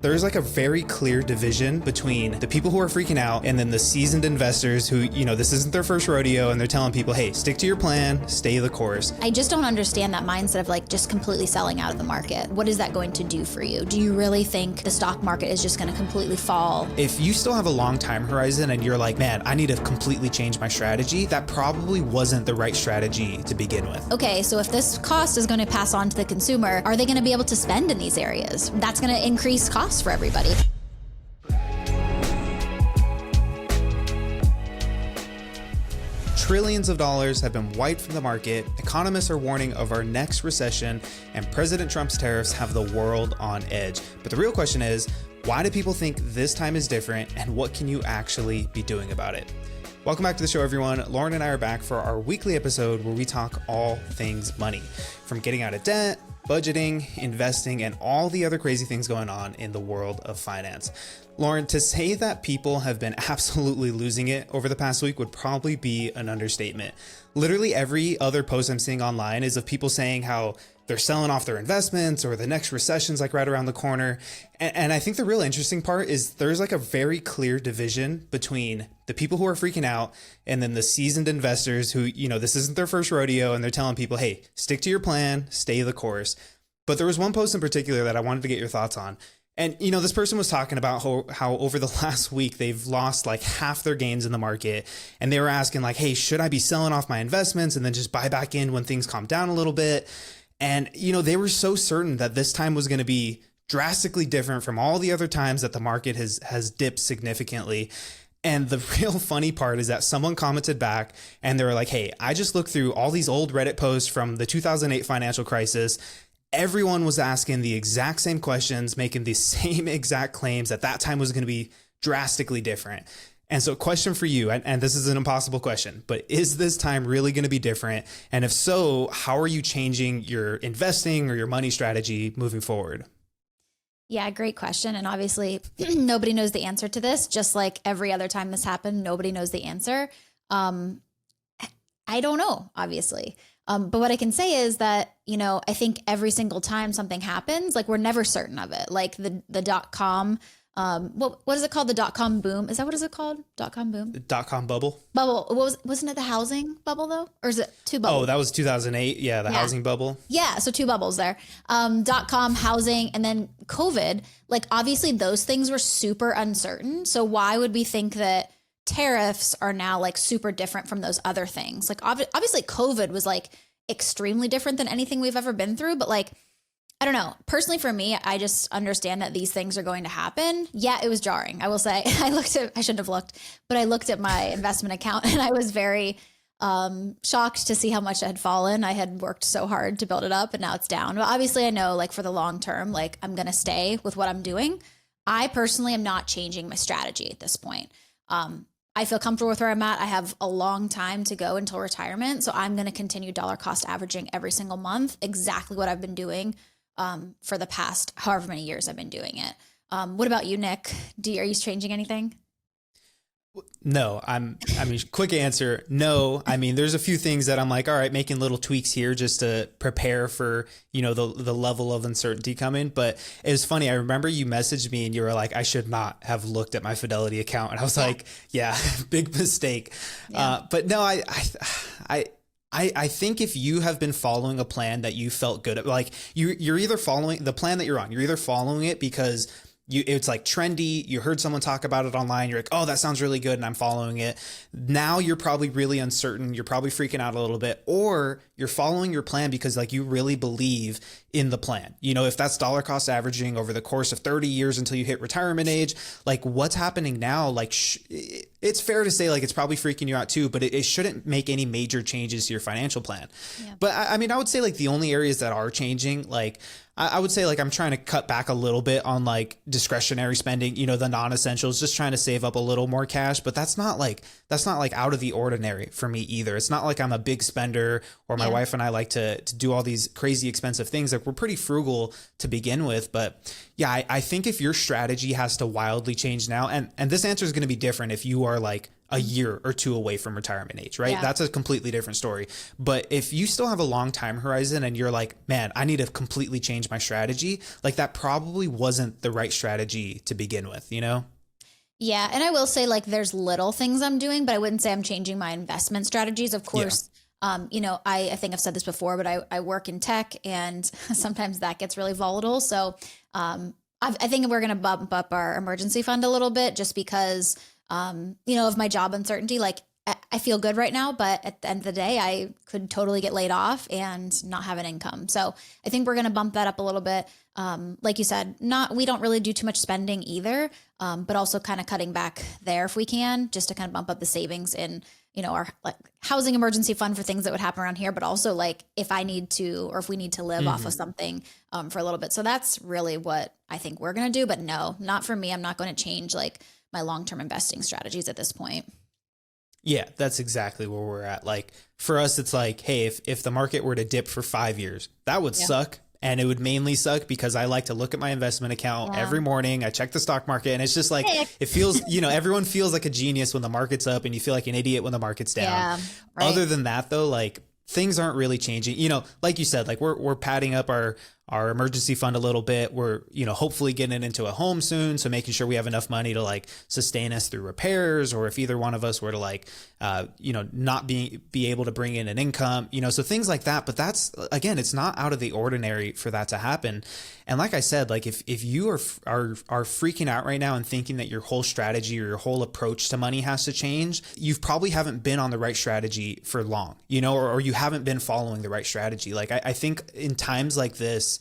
There's like a very clear division between the people who are freaking out and then the seasoned investors who, this isn't their first rodeo and they're telling people, hey, stick to your plan, stay the course. I just don't understand that mindset of like just completely selling out of the market. What is that going to do for you? Do you really think the stock market is just going to completely fall? If you still have a long time horizon and you're like, man, I need to completely change my strategy, that probably wasn't the right strategy to begin with. Okay, so if this cost is going to pass on to the consumer, are they going to be able to spend in these areas? That's going to increase costs for everybody. Trillions of dollars have been wiped from the market, economists are warning of our next recession, and President Trump's tariffs have the world on edge. But the real question is, why do people think this time is different, and what can you actually be doing about it? Welcome back to the show, everyone. Lauren and I are back for our weekly episode where we talk all things money, from getting out of debt, budgeting, investing, and all the other crazy things going on in the world of finance. Lauren, to say that people have been absolutely losing it over the past week would probably be an understatement. Literally every other post I'm seeing online is of people saying how they're selling off their investments or the next recession's like right around the corner. And I think the real interesting part is there's like a very clear division between the people who are freaking out and then the seasoned investors who, this isn't their first rodeo and they're telling people, hey, stick to your plan, stay the course. But there was one post in particular that I wanted to get your thoughts on. And, this person was talking about how over the last week, they've lost like half their gains in the market. And they were asking like, hey, should I be selling off my investments and then just buy back in when things calm down a little bit? And, they were so certain that this time was going to be drastically different from all the other times that the market has dipped significantly. And the real funny part is that someone commented back and they were like, hey, I just looked through all these old Reddit posts from the 2008 financial crisis. Everyone was asking the exact same questions, making the same exact claims that time was going to be drastically different. And so question for you, and this is an impossible question, but is this time really going to be different? And if so, how are you changing your investing or your money strategy moving forward? Yeah, great question. And obviously nobody knows the answer to this, just like every other time this happened, nobody knows the answer. I don't know, obviously. But what I can say is that, I think every single time something happens, like we're never certain of it. Like the .com, what is it called? The .com boom. Is that what is it called? .com boom? The .com bubble? Bubble. Wasn't it the housing bubble though? Or is it two bubbles? Oh, that was 2008. Yeah, the housing bubble. Yeah, so two bubbles there. .com, housing, and then COVID. Like obviously those things were super uncertain. So why would we think that tariffs are now like super different from those other things? Like obviously COVID was like extremely different than anything we've ever been through, but like, I don't know. Personally, for me, I just understand that these things are going to happen. Yeah, it was jarring. I will say I shouldn't have looked, but I looked at my investment account and I was very shocked to see how much it had fallen. I had worked so hard to build it up and now it's down. But obviously I know like for the long term, like I'm going to stay with what I'm doing. I personally am not changing my strategy at this point. I feel comfortable with where I'm at. I have a long time to go until retirement. So I'm going to continue dollar cost averaging every single month, exactly what I've been doing for the past however many years I've been doing it. What about you, Nick? Are you changing anything? No, quick answer. No, there's a few things that I'm like, all right, making little tweaks here just to prepare for, the level of uncertainty coming. But it was funny. I remember you messaged me and you were like, I should not have looked at my Fidelity account. And I was like, yeah, big mistake. Yeah. But no, I think if you have been following a plan that you felt good at, like you're either following the plan that you're on, you're either following it because it's like trendy. You heard someone talk about it online. You're like, oh, that sounds really good. And I'm following it. Now you're probably really uncertain. You're probably freaking out a little bit, or you're following your plan because like you really believe in the plan. If that's dollar cost averaging over the course of 30 years until you hit retirement age, like what's happening now, like it's fair to say like it's probably freaking you out too, but it shouldn't make any major changes to your financial plan. Yeah. But I would say like the only areas that are changing, like I would say like I'm trying to cut back a little bit on like discretionary spending, the non-essentials, just trying to save up a little more cash. But that's not like out of the ordinary for me either. It's not like I'm a big spender or my wife and I like to do all these crazy expensive things. Like we're pretty frugal to begin with. But yeah, I think if your strategy has to wildly change now, and this answer is going to be different if you are like a year or two away from retirement age, right? Yeah. That's a completely different story. But if you still have a long time horizon and you're like, man, I need to completely change my strategy, like that probably wasn't the right strategy to begin with, you know? Yeah. And I will say, like, there's little things I'm doing, but I wouldn't say I'm changing my investment strategies. Of course, you know, I think I've said this before, but I work in tech and sometimes that gets really volatile. So I think we're going to bump up our emergency fund a little bit just because, you know, of my job uncertainty. Like, I feel good right now, but at the end of the day, I could totally get laid off and not have an income. So I think we're going to bump that up a little bit. Like you said, we don't really do too much spending either, but also kind of cutting back there if we can, just to kind of bump up the savings in, you know, our like housing emergency fund for things that would happen around here, but also like if I need to, or if we need to live off of something for a little bit. So that's really what I think we're going to do, but no, not for me. I'm not going to change like my long-term investing strategies at this point. Yeah, that's exactly where we're at. Like for us, it's like, hey, if the market were to dip for 5 years, that would suck. And it would mainly suck because I like to look at my investment account every morning. I check the stock market and it's just like, it feels, you know, everyone feels like a genius when the market's up and you feel like an idiot when the market's down. Yeah, right. Other than that though, like things aren't really changing. You know, like you said, like we're padding up our emergency fund a little bit. We're, you know, hopefully getting into a home soon. So making sure we have enough money to like sustain us through repairs, or if either one of us were to like, you know, not be able to bring in an income, you know, so things like that. But that's, again, it's not out of the ordinary for that to happen. And like I said, like if you are freaking out right now and thinking that your whole strategy or your whole approach to money has to change, you probably haven't been on the right strategy for long, you know, or you haven't been following the right strategy. Like I think in times like this,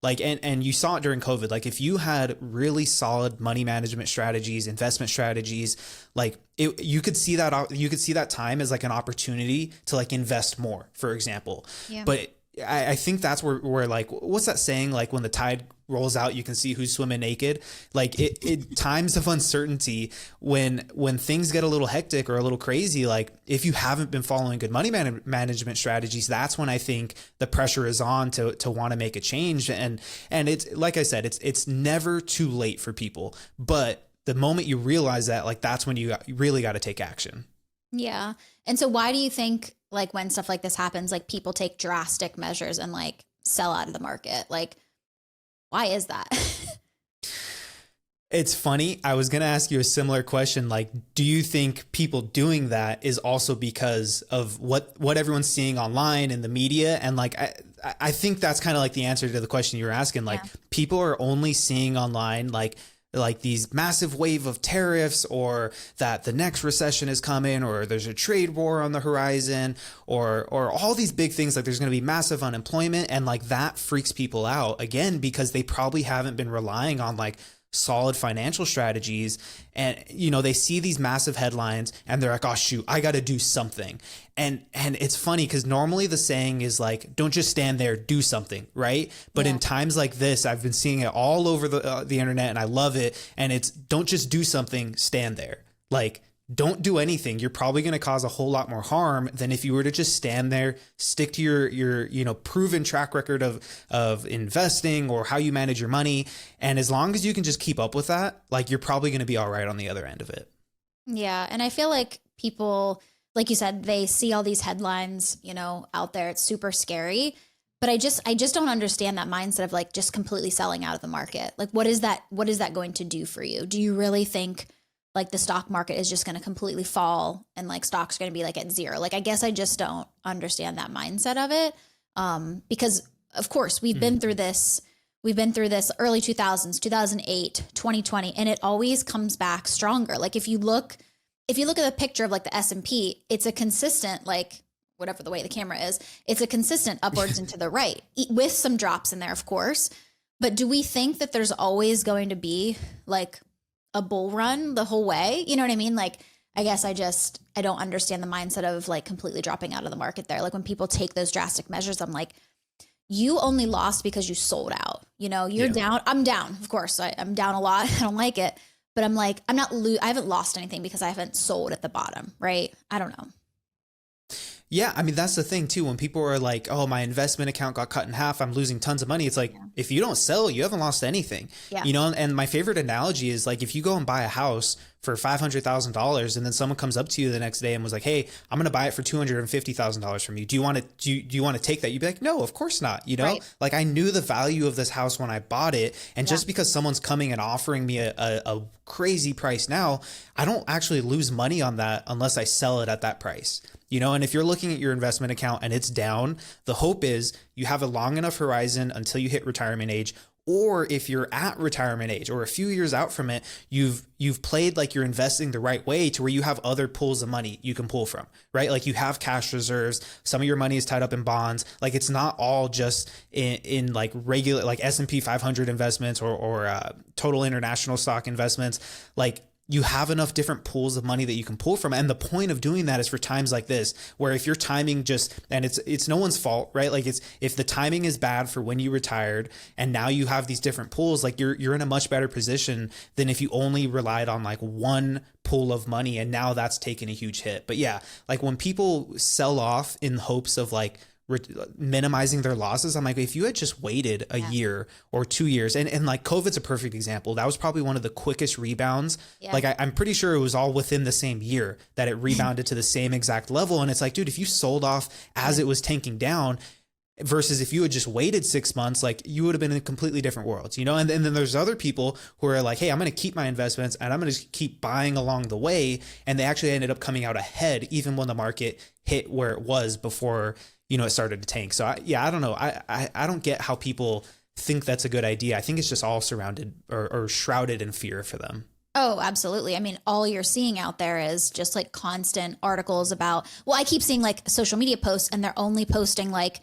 like, and you saw it during COVID, like if you had really solid money management strategies, investment strategies, like you could see that time as like an opportunity to like invest more, for example. Yeah. But I think that's where like, what's that saying? Like when the tide rolls out, you can see who's swimming naked. Like it times of uncertainty, when things get a little hectic or a little crazy, like if you haven't been following good money management strategies, that's when I think the pressure is on to want to make a change. And it's, like I said, it's never too late for people, but the moment you realize that, like, that's when you really got to take action. Yeah. And so why do you think, like, when stuff like this happens, like people take drastic measures and like sell out of the market? Like, why is that? It's funny. I was going to ask you a similar question. Like, do you think people doing that is also because of what everyone's seeing online in the media? And like, I think that's kind of like the answer to the question you were asking. Like, people are only seeing online, like these massive wave of tariffs, or that the next recession is coming, or there's a trade war on the horizon, or all these big things, like there's going to be massive unemployment. And like that freaks people out, again, because they probably haven't been relying on like solid financial strategies. And, you know, they see these massive headlines and they're like, oh shoot, I got to do something. And it's funny because normally the saying is like, don't just stand there, do something, right? But in times like this, I've been seeing it all over the internet, and I love it. And it's, don't just do something, stand there. Like, don't do anything. You're probably going to cause a whole lot more harm than if you were to just stand there, stick to your you know, proven track record of investing or how you manage your money. And as long as you can just keep up with that, like, you're probably going to be all right on the other end of it. Yeah. And I feel like people, like you said, they see all these headlines, you know, out there. It's super scary. But I just don't understand that mindset of like just completely selling out of the market. Like, what is that going to do for you? Do you really think like the stock market is just going to completely fall and like stocks are going to be like at zero? Like, I guess I just don't understand that mindset of it. Because of course we've been through this early 2000s, 2008, 2020, and it always comes back stronger. Like if you look at the picture of like the S&P, it's a consistent, like whatever the way the camera is, it's a consistent upwards and to the right, with some drops in there, of course. But do we think that there's always going to be like a bull run the whole way? You know what I mean? Like, I guess I don't understand the mindset of like completely dropping out of the market there. Like when people take those drastic measures, I'm like, you only lost because you sold out. You know, you're down. I'm down. Of course, I'm down a lot. I don't like it, but I'm like, I haven't lost anything because I haven't sold at the bottom. Right. I don't know. Yeah, I mean, that's the thing too. When people are like, oh, my investment account got cut in half, I'm losing tons of money. It's like, if you don't sell, you haven't lost anything. Yeah. You know, and my favorite analogy is like, if you go and buy a house for $500,000, and then someone comes up to you the next day and was like, hey, I'm going to buy it for $250,000 from you. Do you want to, do you want to take that? You'd be like, no, of course not. You know, Right. like I knew the value of this house when I bought it. And just because someone's coming and offering me a crazy price now, I don't actually lose money on that unless I sell it at that price. You know, and if you're looking at your investment account and it's down, the hope is you have a long enough horizon until you hit retirement age. Or if you're at retirement age or a few years out from it, you've played like you're investing the right way to where you have other pools of money you can pull from, right? Like you have cash reserves. Some of your money is tied up in bonds. Like it's not all just in like regular, like S&P 500 investments or total international stock investments. Like you have enough different pools of money that you can pull from. And the point of doing that is for times like this, where if your timing just, and it's no one's fault, right? Like if the timing is bad for when you retired and now you have these different pools, like you're in a much better position than if you only relied on like one pool of money and now that's taken a huge hit. But yeah, like when people sell off in hopes of like minimizing their losses, I'm like, if you had just waited a year or 2 years, and like COVID's a perfect example. That was probably one of the quickest rebounds. Like I'm pretty sure it was all within the same year that it rebounded to the same exact level. And it's like, dude, if you sold off as it was tanking down versus if you had just waited 6 months, like you would have been in completely different worlds, you know? And then there's other people who are like, hey, I'm going to keep my investments and I'm going to keep buying along the way. And they actually ended up coming out ahead, even when the market hit where it was before, you know, it started to tank. So I don't know. I don't get how people think that's a good idea. I think it's just all surrounded or shrouded in fear for them. Oh, absolutely. I mean, all you're seeing out there is just like constant articles about, well, I keep seeing like social media posts and they're only posting like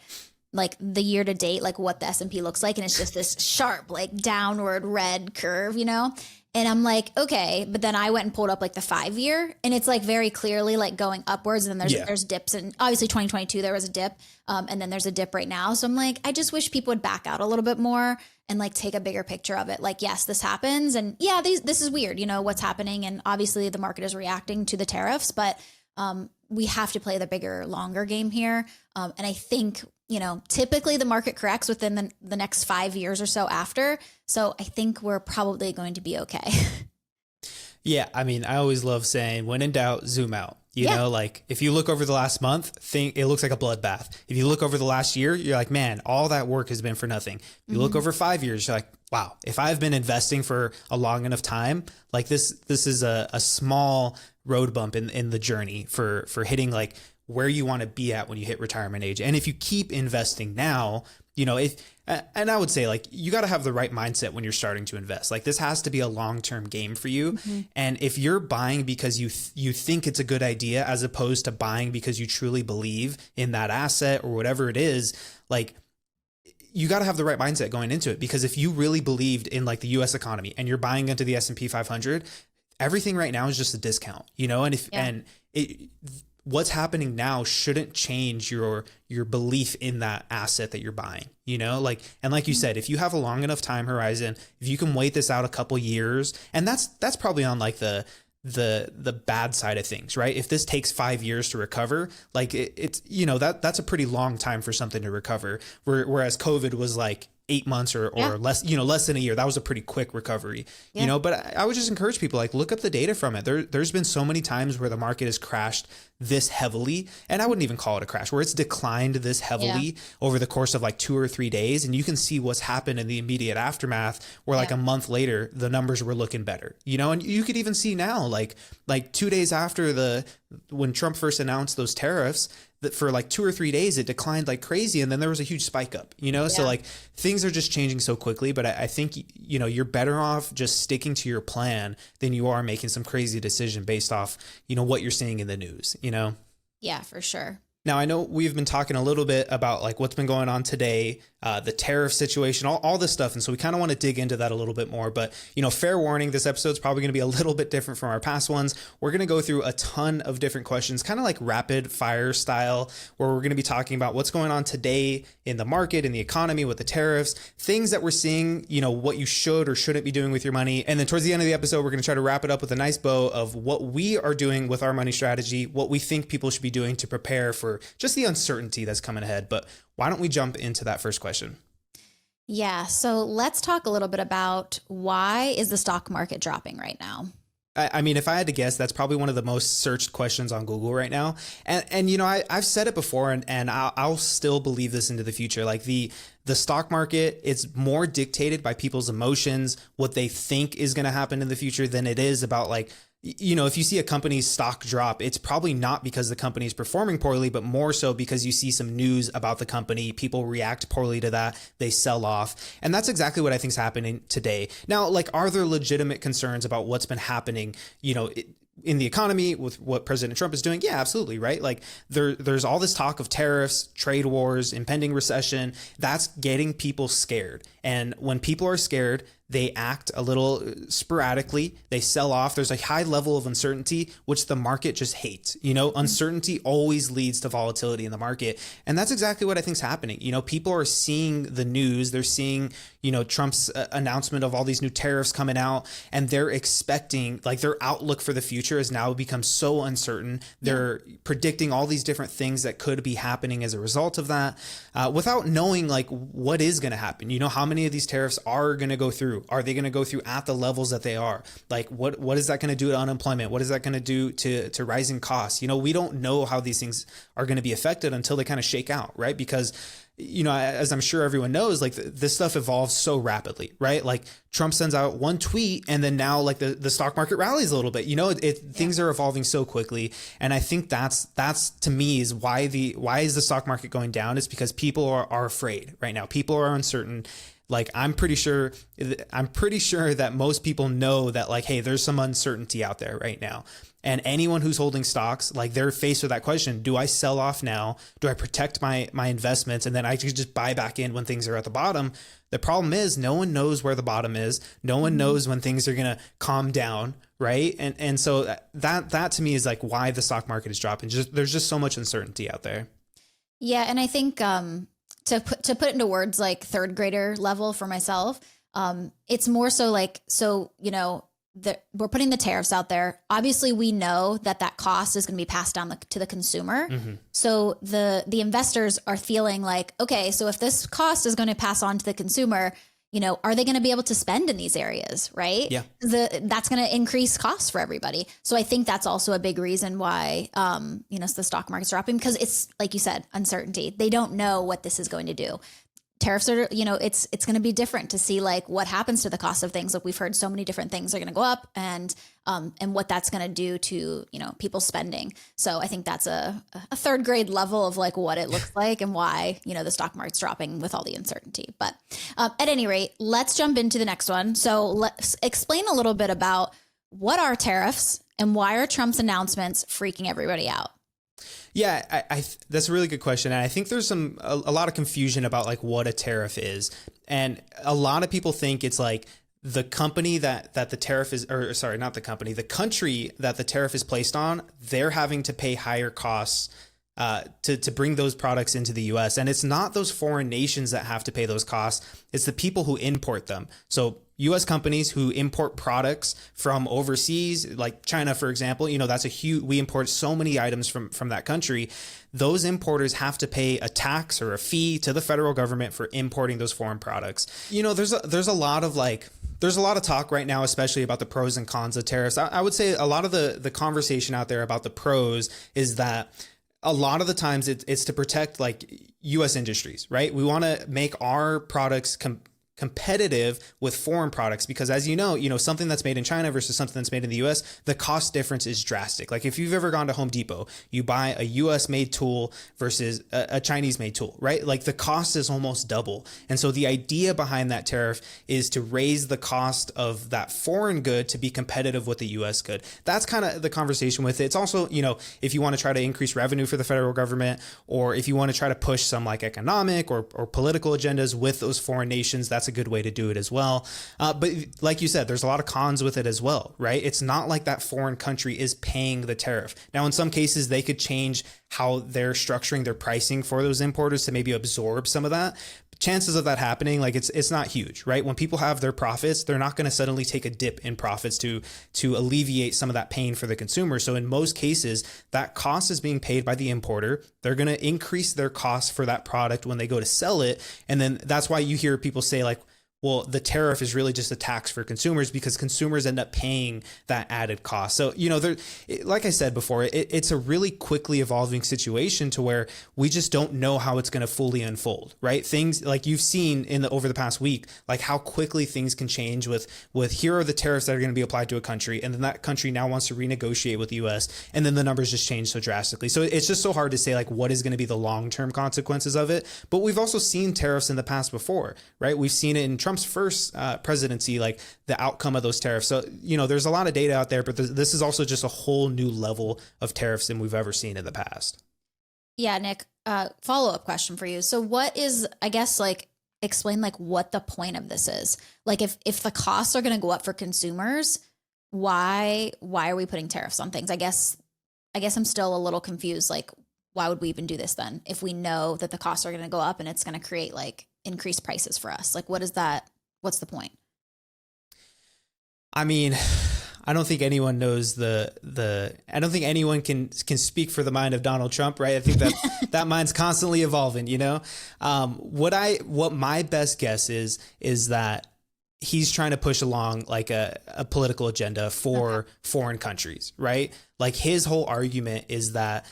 the year to date, like what the S&P looks like. And it's just this sharp, like downward red curve, you know? And I'm like, okay, but then I went and pulled up like the 5-year and it's like very clearly like going upwards. And then there's dips, and obviously 2022, there was a dip. And then there's a dip right now. So I'm like, I just wish people would back out a little bit more and like take a bigger picture of it. Like, yes, this happens. And yeah, this is weird, you know, what's happening. And obviously the market is reacting to the tariffs, but we have to play the bigger, longer game here. And I think, you know, typically the market corrects within the next 5 years or so after. So I think we're probably going to be okay. Yeah. I mean, I always love saying when in doubt, zoom out. You know, like if you look over the last month, it looks like a bloodbath. If you look over the last year, you're like, man, all that work has been for nothing. If you look over 5 years, you're like, wow, if I've been investing for a long enough time, like this is a small road bump in the journey for hitting like where you want to be at when you hit retirement age. And if you keep investing now, you know, and I would say like, you got to have the right mindset when you're starting to invest. Like this has to be a long-term game for you. And if you're buying because you think it's a good idea, as opposed to buying because you truly believe in that asset or whatever it is, like you got to have the right mindset going into it. Because if you really believed in like the US economy and you're buying into the S&P 500, everything right now is just a discount, you know, what's happening now shouldn't change your belief in that asset that you're buying, you know, like, and like you said, if you have a long enough time horizon, if you can wait this out a couple years, and that's probably on like the bad side of things, right? If this takes 5 years to recover, like it's, you know, that's a pretty long time for something to recover. Whereas COVID was like 8 months or less, you know, less than a year. That was a pretty quick recovery, you know, but I would just encourage people, like, look up the data from it. There's been so many times where the market has crashed this heavily, and I wouldn't even call it a crash, where it's declined this heavily over the course of like 2 or 3 days. And you can see what's happened in the immediate aftermath, where like a month later, the numbers were looking better, you know, and you could even see now, like 2 days after when Trump first announced those tariffs, that for like 2 or 3 days, it declined like crazy. And then there was a huge spike up, you know? So like things are just changing so quickly, but I think, you know, you're better off just sticking to your plan than you are making some crazy decision based off, you know, what you're seeing in the news, you know? Yeah, for sure. Now, I know we've been talking a little bit about like what's been going on today, the tariff situation, all this stuff. And so we kind of want to dig into that a little bit more. But, you know, fair warning, this episode's probably going to be a little bit different from our past ones. We're going to go through a ton of different questions, kind of like rapid fire style, where we're going to be talking about what's going on today in the market, in the economy, with the tariffs, things that we're seeing, you know, what you should or shouldn't be doing with your money. And then towards the end of the episode, we're going to try to wrap it up with a nice bow of what we are doing with our money strategy, what we think people should be doing to prepare for just the uncertainty that's coming ahead. But why don't we jump into that first question? Yeah. So let's talk a little bit about why is the stock market dropping right now? I mean, if I had to guess, that's probably one of the most searched questions on Google right now. And you know, I've said it before, and I'll still believe this into the future. Like the stock market, it's more dictated by people's emotions, what they think is going to happen in the future, than it is about like, you know, if you see a company's stock drop, it's probably not because the company is performing poorly, but more so because you see some news about the company, people react poorly to that, they sell off. And that's exactly what I think is happening today. Now, like, are there legitimate concerns about what's been happening, you know, in the economy with what President Trump is doing? Yeah, absolutely. Right. Like there's all this talk of tariffs, trade wars, impending recession. That's getting people scared. And when people are scared, they act a little sporadically. They sell off. There's a high level of uncertainty, which the market just hates. You know, uncertainty always leads to volatility in the market. And that's exactly what I think is happening. You know, people are seeing the news. They're seeing, you know, Trump's announcement of all these new tariffs coming out, and they're expecting, like, their outlook for the future has now become so uncertain. They're predicting all these different things that could be happening as a result of that, without knowing like what is going to happen. You know, how many of these tariffs are going to go through? Are they going to go through at the levels that they are? Like, what is that going to do to unemployment? What is that going to do to rising costs? You know, we don't know how these things are going to be affected until they kind of shake out, right? Because, you know, as I'm sure everyone knows, like this stuff evolves so rapidly, right? Like Trump sends out one tweet and then now like the stock market rallies a little bit, you know, things are evolving so quickly. And I think that's to me is why is the stock market going down? It's because people are afraid right now. People are uncertain. Like I'm pretty sure that most people know that like, hey, there's some uncertainty out there right now. And anyone who's holding stocks, like they're faced with that question: do I sell off now? Do I protect my investments and then I could just buy back in when things are at the bottom? The problem is no one knows where the bottom is. No one knows when things are going to calm down, right? And so that to me is like why the stock market is dropping. There's just so much uncertainty out there. Yeah, and I think to put it into words like third grader level for myself, it's more so like, so, you know, we're putting the tariffs out there. Obviously, we know that cost is going to be passed down to the consumer. Mm-hmm. So the investors are feeling like, okay, so if this cost is going to pass on to the consumer, you know, are they going to be able to spend in these areas? Right. Yeah. That's going to increase costs for everybody. So I think that's also a big reason why, you know, the stock market's dropping, because it's like you said, uncertainty. They don't know what this is going to do. Tariffs are, you know, it's going to be different to see like what happens to the cost of things. Like we've heard so many different things are going to go up, and what that's going to do to, you know, people's spending. So I think that's a third grade level of like what it looks like and why, you know, the stock market's dropping with all the uncertainty. But at any rate, let's jump into the next one. So let's explain a little bit about what are tariffs and why are Trump's announcements freaking everybody out? Yeah, I that's a really good question. And I think there's a lot of confusion about like what a tariff is. And a lot of people think it's like the company that the tariff is, or sorry, not the company, the country that the tariff is placed on, they're having to pay higher costs to bring those products into the US. And it's not those foreign nations that have to pay those costs. It's the people who import them. So US companies who import products from overseas, like China, for example, you know, that's we import so many items from that country. Those importers have to pay a tax or a fee to the federal government for importing those foreign products. You know, there's a lot of talk right now, especially about the pros and cons of tariffs. I would say a lot of the conversation out there about the pros is that a lot of the times it's to protect like US industries, right? We want to make our products competitive with foreign products, because as you know, something that's made in China versus something that's made in the US, the cost difference is drastic. Like if you've ever gone to Home Depot, you buy a US made tool versus a Chinese made tool, right? Like the cost is almost double. And so the idea behind that tariff is to raise the cost of that foreign good to be competitive with the US good. That's kind of the conversation with it. It's also, you know, if you want to try to increase revenue for the federal government, or if you want to try to push some like economic or political agendas with those foreign nations, that's a good way to do it as well. But like you said, there's a lot of cons with it as well, right? It's not like that foreign country is paying the tariff. Now, in some cases, they could change how they're structuring their pricing for those importers to maybe absorb some of that. Chances of that happening, like it's not huge, right? When people have their profits, they're not going to suddenly take a dip in profits to alleviate some of that pain for the consumer. So in most cases, that cost is being paid by the importer. They're going to increase their cost for that product when they go to sell it. And then that's why you hear people say like, well, the tariff is really just a tax for consumers because consumers end up paying that added cost. So, like I said before, it's a really quickly evolving situation to where we just don't know how it's going to fully unfold, right? Things like you've seen over the past week, like how quickly things can change with here are the tariffs that are going to be applied to a country. And then that country now wants to renegotiate with the US. And then the numbers just change so drastically. So it's just so hard to say like what is going to be the long-term consequences of it. But we've also seen tariffs in the past before, right? We've seen it in Trump's first presidency, like the outcome of those tariffs. So, there's a lot of data out there, but this is also just a whole new level of tariffs than we've ever seen in the past. Yeah, Nick, follow-up question for you. So what is, I guess, like, explain like what the point of this is? Like if the costs are going to go up for consumers, why are we putting tariffs on things? I guess I'm still a little confused. Like, why would we even do this then if we know that the costs are going to go up and it's going to create like increased prices for us? Like, what is that? What's the point? I mean, I don't think anyone knows I don't think anyone can speak for the mind of Donald Trump, right? I think that mind's constantly evolving, what my best guess is that he's trying to push along like a political agenda for foreign countries, right? Like his whole argument is that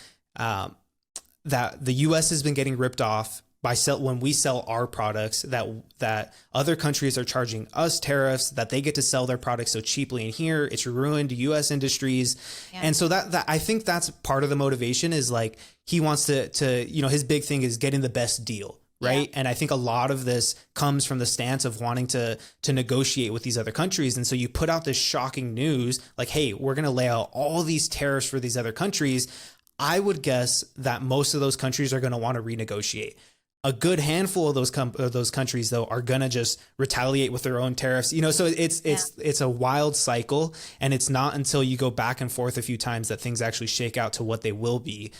that the US has been getting ripped off when we sell our products, that other countries are charging us tariffs, that they get to sell their products so cheaply in here. It's ruined US industries. Yeah. And so that I think that's part of the motivation is like he wants to his big thing is getting the best deal. Right. Yeah. And I think a lot of this comes from the stance of wanting to negotiate with these other countries. And so you put out this shocking news like, hey, we're going to lay out all these tariffs for these other countries. I would guess that most of those countries are going to want to renegotiate. A good handful of those countries, though, are going to just retaliate with their own tariffs. So it's a wild cycle. And it's not until you go back and forth a few times that things actually shake out to what they will be.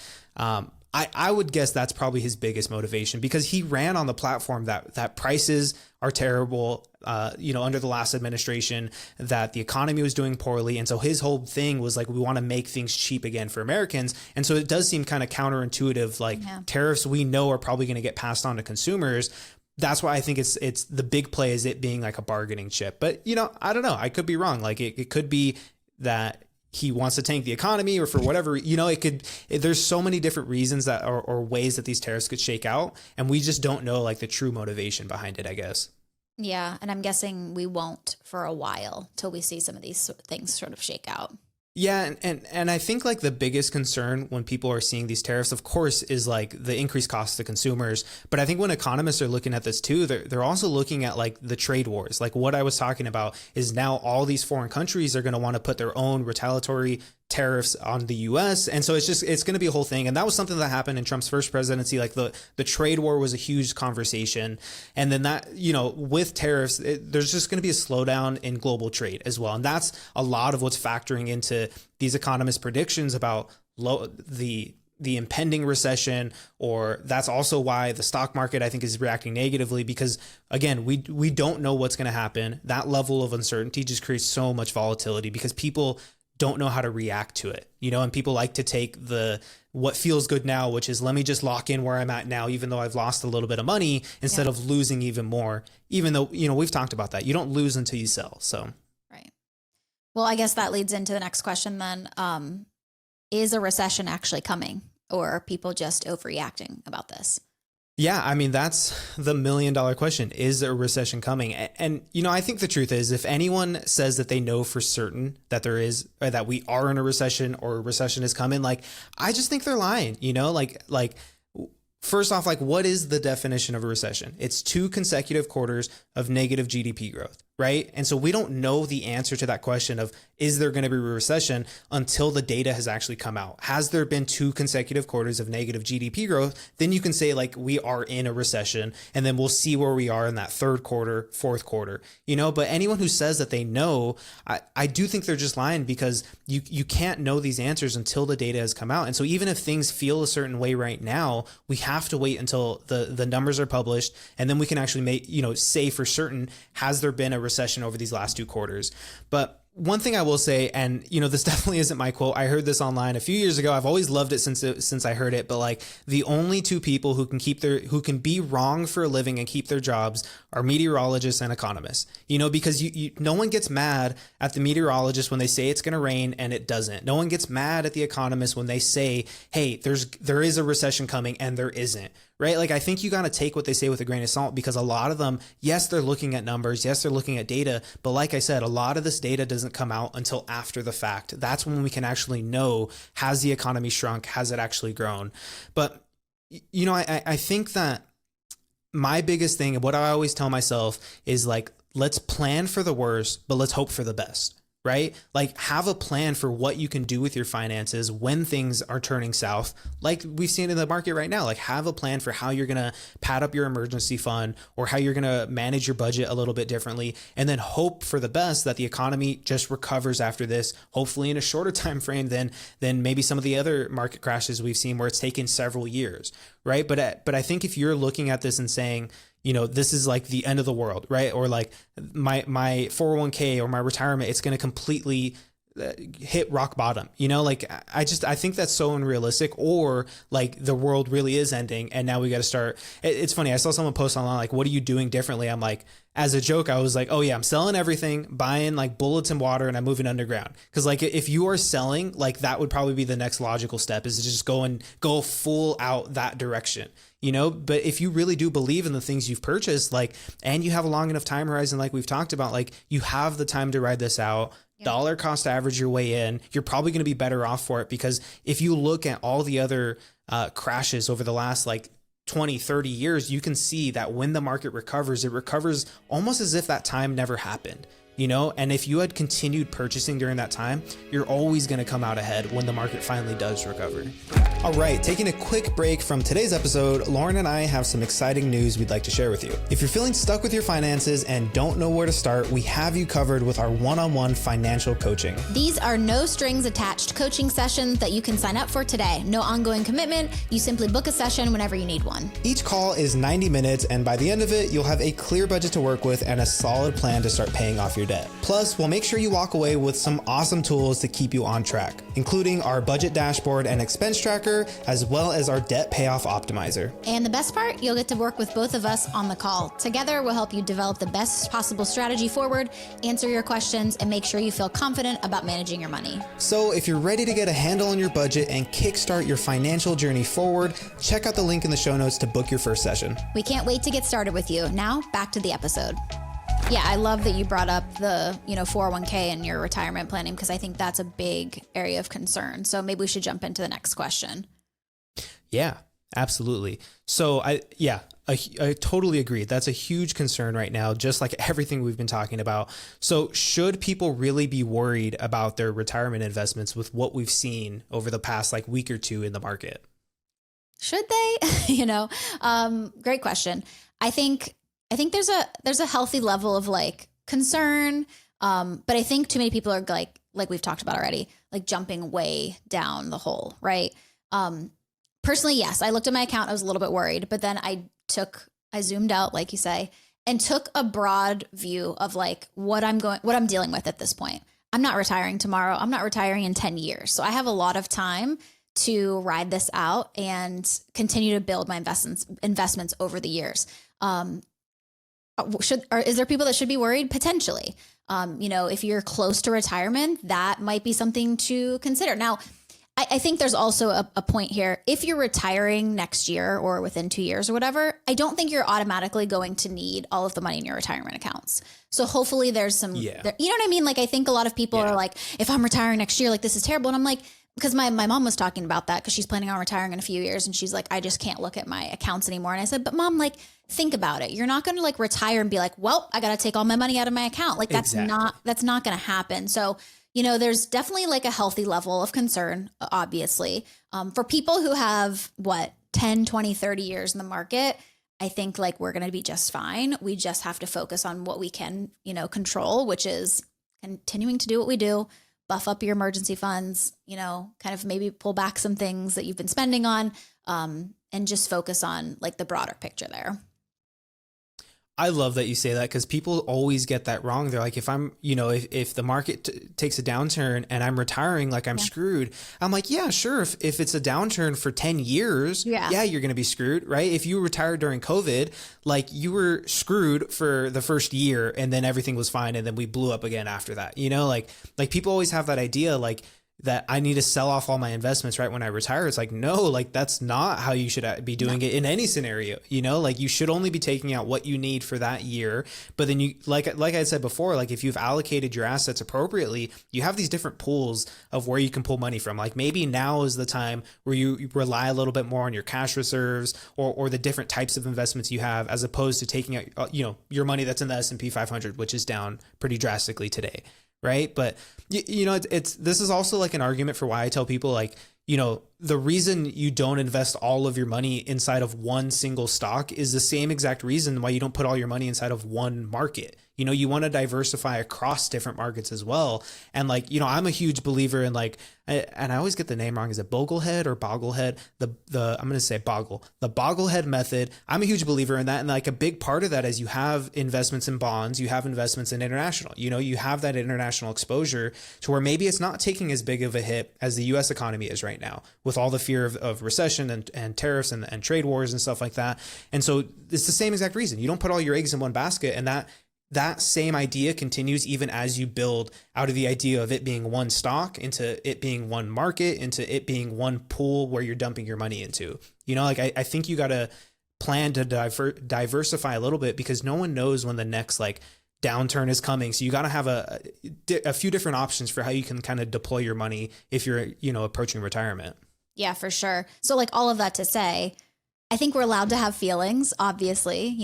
I would guess that's probably his biggest motivation because he ran on the platform that prices are terrible, under the last administration, that the economy was doing poorly. And so his whole thing was like, we want to make things cheap again for Americans. And so it does seem kind of counterintuitive, like tariffs we know are probably going to get passed on to consumers. That's why I think it's the big play is it being like a bargaining chip. But, I don't know. I could be wrong. Like it could be that he wants to tank the economy or for whatever, there's so many different reasons that or ways that these tariffs could shake out. And we just don't know like the true motivation behind it, I guess. Yeah. And I'm guessing we won't for a while till we see some of these things sort of shake out. Yeah. And I think like the biggest concern when people are seeing these tariffs, of course, is like the increased cost to consumers. But I think when economists are looking at this too, they're also looking at like the trade wars. Like what I was talking about is now all these foreign countries are going to want to put their own retaliatory tariffs on the US. And so it's going to be a whole thing. And that was something that happened in Trump's first presidency. Like the trade war was a huge conversation. And then that, with tariffs, there's just going to be a slowdown in global trade as well. And that's a lot of what's factoring into these economists' predictions about the impending recession, or that's also why the stock market, I think, is reacting negatively because, again, we don't know what's going to happen. That level of uncertainty just creates so much volatility because people don't know how to react to it, and people like to take what feels good now, which is let me just lock in where I'm at now, even though I've lost a little bit of money instead of losing even more, even though, we've talked about that. You don't lose until you sell. So. Right. Well, I guess that leads into the next question then. Is a recession actually coming or are people just overreacting about this? Yeah, I mean, that's the $1 million question. Is a recession coming? And, I think the truth is if anyone says that they know for certain that there is, or that we are in a recession or a recession is coming, like, I just think they're lying, like first off, like what is the definition of a recession? It's 2 consecutive quarters of negative GDP growth, right? And so we don't know the answer to that question of, is there going to be a recession until the data has actually come out? Has there been 2 consecutive quarters of negative GDP growth? Then you can say like we are in a recession and then we'll see where we are in that 3rd quarter, 4th quarter, but anyone who says that they know, I do think they're just lying because you can't know these answers until the data has come out. And so even if things feel a certain way right now, we have to wait until the numbers are published and then we can actually say for certain, has there been a recession over these last 2 quarters? But one thing I will say, and this definitely isn't my quote. I heard this online a few years ago. I've always loved it since I heard it. But like the only two people who can be wrong for a living and keep their jobs are meteorologists and economists. Because no one gets mad at the meteorologist when they say it's going to rain and it doesn't. No one gets mad at the economist when they say, hey, there is a recession coming and there isn't. Right? Like, I think you got to take what they say with a grain of salt, because a lot of them, yes, they're looking at numbers. Yes, they're looking at data. But like I said, a lot of this data doesn't come out until after the fact. That's when we can actually know, has the economy shrunk? Has it actually grown? But, I think that my biggest thing, and what I always tell myself is like, let's plan for the worst, but let's hope for the best. Right? Like, have a plan for what you can do with your finances when things are turning south, like we've seen in the market right now. Like, have a plan for how you're going to pad up your emergency fund, or how you're going to manage your budget a little bit differently, and then hope for the best that the economy just recovers after this, hopefully in a shorter time frame than maybe some of the other market crashes we've seen where it's taken several years. Right? But I think if you're looking at this and saying, this is like the end of the world, right? Or like my 401k or my retirement, it's going to completely hit rock bottom. Like I think that's so unrealistic. Or like the world really is ending and now we got to start. It's funny. I saw someone post online, like, what are you doing differently? I'm like, as a joke, I was like, oh yeah, I'm selling everything, buying like bullets and water, and I'm moving underground. Cause like if you are selling, like that would probably be the next logical step, is to just go full out that direction. But if you really do believe in the things you've purchased, like, and you have a long enough time horizon, like we've talked about, like you have the time to ride this out. Yep. Dollar cost average your way in, you're probably going to be better off for it, because if you look at all the other crashes over the last like 20, 30 years, you can see that when the market recovers, it recovers almost as if that time never happened. And if you had continued purchasing during that time, you're always going to come out ahead when the market finally does recover. All right, taking a quick break from today's episode, Lauren and I have some exciting news we'd like to share with you. If you're feeling stuck with your finances and don't know where to start, we have you covered with our one-on-one financial coaching. These are no strings attached coaching sessions that you can sign up for today. No ongoing commitment. You simply book a session whenever you need one. Each call is 90 minutes, and by the end of it, you'll have a clear budget to work with and a solid plan to start paying off your debt. Plus, we'll make sure you walk away with some awesome tools to keep you on track, including our budget dashboard and expense tracker, as well as our debt payoff optimizer. And the best part, you'll get to work with both of us on the call. Together, we'll help you develop the best possible strategy forward, answer your questions, and make sure you feel confident about managing your money. So if you're ready to get a handle on your budget and kickstart your financial journey forward, check out the link in the show notes to book your first session. We can't wait to get started with you. Now, back to the episode. Yeah, I love that you brought up the, 401k and your retirement planning, because I think that's a big area of concern. So maybe we should jump into the next question. Yeah, absolutely. So I totally agree. That's a huge concern right now, just like everything we've been talking about. So should people really be worried about their retirement investments with what we've seen over the past like week or two in the market? Should they? Great question. I think there's a healthy level of like concern. But I think too many people are like we've talked about already, like jumping way down the hole. Right. Personally, yes, I looked at my account. I was a little bit worried, but then I zoomed out, like you say, and took a broad view of like what I'm dealing with at this point. I'm not retiring tomorrow. I'm not retiring in 10 years. So I have a lot of time to ride this out and continue to build my investments over the years. Is there people that should be worried? Potentially. If you're close to retirement, that might be something to consider. Now, I think there's also a point here. If you're retiring next year or within 2 years or whatever, I don't think you're automatically going to need all of the money in your retirement accounts. So hopefully there's some, you know what I mean? Like, I think a lot of people are like, if I'm retiring next year, like this is terrible. And I'm like, because my mom was talking about that because she's planning on retiring in a few years. And she's like, I just can't look at my accounts anymore. And I said, but Mom, like, think about it. You're not going to like retire and be like, well, I got to take all my money out of my account. Like that's not going to happen. So, there's definitely like a healthy level of concern, obviously, for people who have 10, 20, 30 years in the market. I think like we're going to be just fine. We just have to focus on what we can, control, which is continuing to do what we do, buff up your emergency funds, kind of maybe pull back some things that you've been spending on, and just focus on like the broader picture there. I love that you say that because people always get that wrong. They're like, if I'm, if the market takes a downturn and I'm retiring, like I'm screwed. I'm like, yeah, sure. If it's a downturn for 10 years, yeah, you're going to be screwed, right? If you retired during COVID, like you were screwed for the first year and then everything was fine. And then we blew up again after that, like people always have that idea, like, that I need to sell off all my investments right when I retire. It's like, no, like that's not how you should be doing it in any scenario. Like you should only be taking out what you need for that year. But then you, like I said before, like if you've allocated your assets appropriately, you have these different pools of where you can pull money from. Like maybe now is the time where you rely a little bit more on your cash reserves or the different types of investments you have, as opposed to taking out, your money that's in the S&P 500, which is down pretty drastically today. Right. But, this is also like an argument for why I tell people, like, the reason you don't invest all of your money inside of one single stock is the same exact reason why you don't put all your money inside of one market. You want to diversify across different markets as well. And like, I'm a huge believer in like, and I always get the name wrong. Is it Boglehead or Bogglehead? I'm going to say Boggle, the Bogglehead method. I'm a huge believer in that. And like a big part of that is you have investments in bonds, you have investments in international, you have that international exposure to where maybe it's not taking as big of a hit as the US economy is right now, with all the fear of recession and tariffs and trade wars and stuff like that. And so it's the same exact reason. You don't put all your eggs in one basket, and that same idea continues even as you build out of the idea of it being one stock into it being one market, into it being one pool where you're dumping your money into. Like I think you got to plan to diversify a little bit, because no one knows when the next like downturn is coming. So you got to have a few different options for how you can kind of deploy your money if you're, approaching retirement. Yeah, for sure. So like all of that to say, I think we're allowed to have feelings, obviously.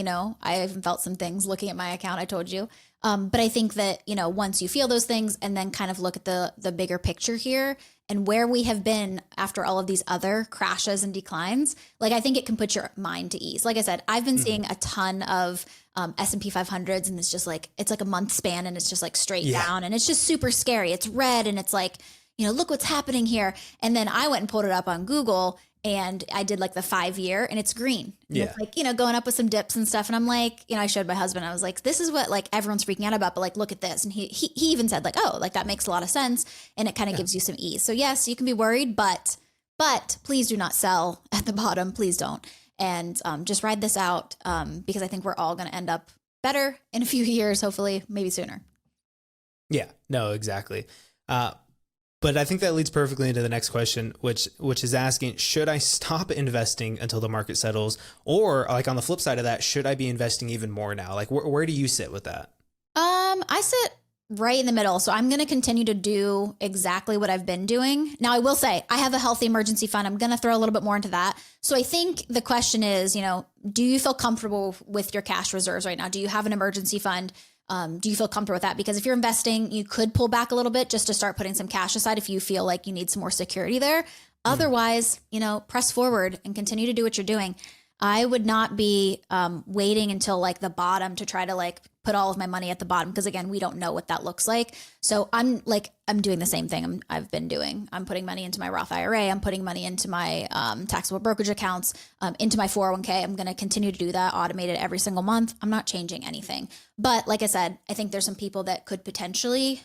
I even felt some things looking at my account, I told you. But I think that, once you feel those things and then kind of look at the bigger picture here and where we have been after all of these other crashes and declines, like I think it can put your mind to ease. Like I said, I've been seeing a ton of S&P 500s, and it's just like, it's like a month span and it's just like straight down, and it's just super scary. It's red and it's like, look what's happening here. And then I went and pulled it up on Google, and I did like the 5-year, and it's green. And it's like, going up with some dips and stuff. And I'm like, I showed my husband, I was like, this is what like everyone's freaking out about, but like, look at this. And he even said like, oh, like that makes a lot of sense. And it kind of gives you some ease. So yes, you can be worried, but please do not sell at the bottom. Please don't. And just ride this out, because I think we're all going to end up better in a few years, hopefully, maybe sooner. Yeah, no, exactly. But I think that leads perfectly into the next question, which is asking, should I stop investing until the market settles? Or like on the flip side of that, should I be investing even more now? Like where do you sit with that? I sit right in the middle. So I'm going to continue to do exactly what I've been doing. Now I will say I have a healthy emergency fund. I'm going to throw a little bit more into that. So I think the question is, do you feel comfortable with your cash reserves right now? Do you have an emergency fund? Do you feel comfortable with that? Because if you're investing, you could pull back a little bit just to start putting some cash aside if you feel like you need some more security there. Otherwise, press forward and continue to do what you're doing. I would not be waiting until like the bottom to try to like put all of my money at the bottom, because again, we don't know what that looks like. So I'm doing the same thing I've been doing. I'm putting money into my Roth IRA. I'm putting money into my taxable brokerage accounts, into my 401k. I'm going to continue to do that, automate it every single month. I'm not changing anything. But like I said, I think there's some people that could potentially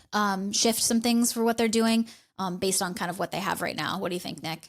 shift some things for what they're doing based on kind of what they have right now. What do you think, Nick?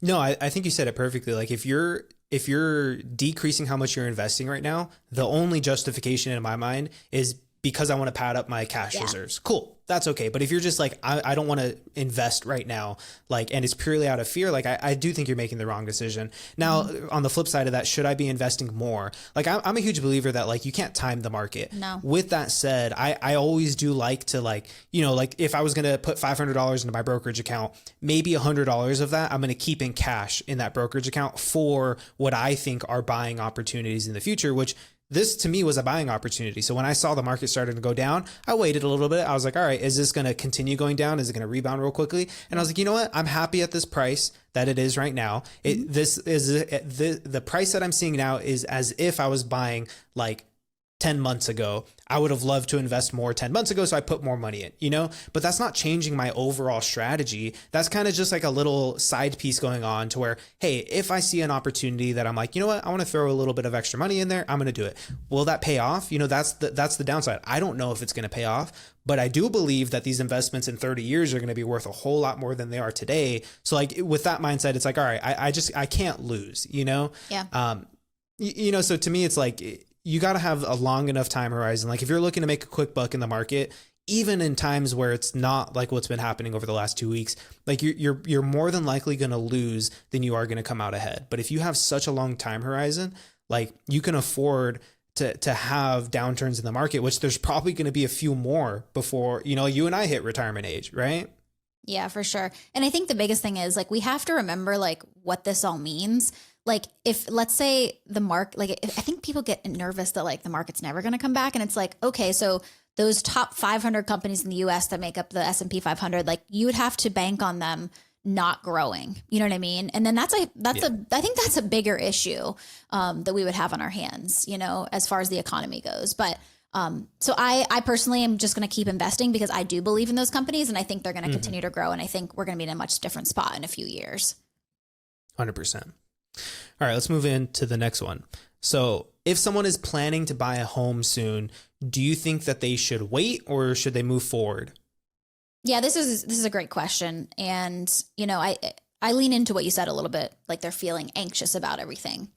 No, I think you said it perfectly. Like if you're decreasing how much you're investing right now, the only justification in my mind is because I want to pad up my cash reserves. Cool. That's okay. But if you're just like, I don't want to invest right now, like, and it's purely out of fear, like I do think you're making the wrong decision. Now, on the flip side of that, should I be investing more? Like I'm a huge believer that like you can't time the market. No. With that said, I always do like to like, like if I was going to put $500 into my brokerage account, maybe $100 of that I'm going to keep in cash in that brokerage account for what I think are buying opportunities in the future, which this to me was a buying opportunity. So when I saw the market starting to go down, I waited a little bit. I was like, all right, is this going to continue going down? Is it going to rebound real quickly? And I was like, you know what? I'm happy at this price that it is right now. This is the price that I'm seeing now is as if I was buying like 10 months ago. I would have loved to invest more 10 months ago. So I put more money in, you know, but that's not changing my overall strategy. That's kind of just like a little side piece going on to where, hey, if I see an opportunity that I'm like, you know what, I want to throw a little bit of extra money in there, I'm going to do it. Will that pay off? You know, that's the downside. I don't know if it's going to pay off, but I do believe that these investments in 30 years are going to be worth a whole lot more than they are today. So like with that mindset, it's like, all right, I can't lose, you know? Yeah. You know, so to me, it's like, you got to have a long enough time horizon. Like if you're looking to make a quick buck in the market, even in times where it's not like what's been happening over the last 2 weeks, like you're more than likely going to lose than you are going to come out ahead. But if you have such a long time horizon, like you can afford to have downturns in the market, which there's probably going to be a few more before, you know, you and I hit retirement age, right? Yeah, for sure. And I think the biggest thing is like, we have to remember like what this all means. Like if let's say the market, like I think people get nervous that like the market's never going to come back. And it's like, okay, so those top 500 companies in the US that make up the S&P 500, like you would have to bank on them not growing. You know what I mean? And then I think that's a bigger issue that we would have on our hands, you know, as far as the economy goes. But so I personally am just going to keep investing because I do believe in those companies and I think they're going to continue to grow. And I think we're going to be in a much different spot in a few years. 100%. All right, let's move into the next one. So if someone is planning to buy a home soon, do you think that they should wait or should they move forward? Yeah, this is a great question. And, you know, I lean into what you said a little bit, like they're feeling anxious about everything.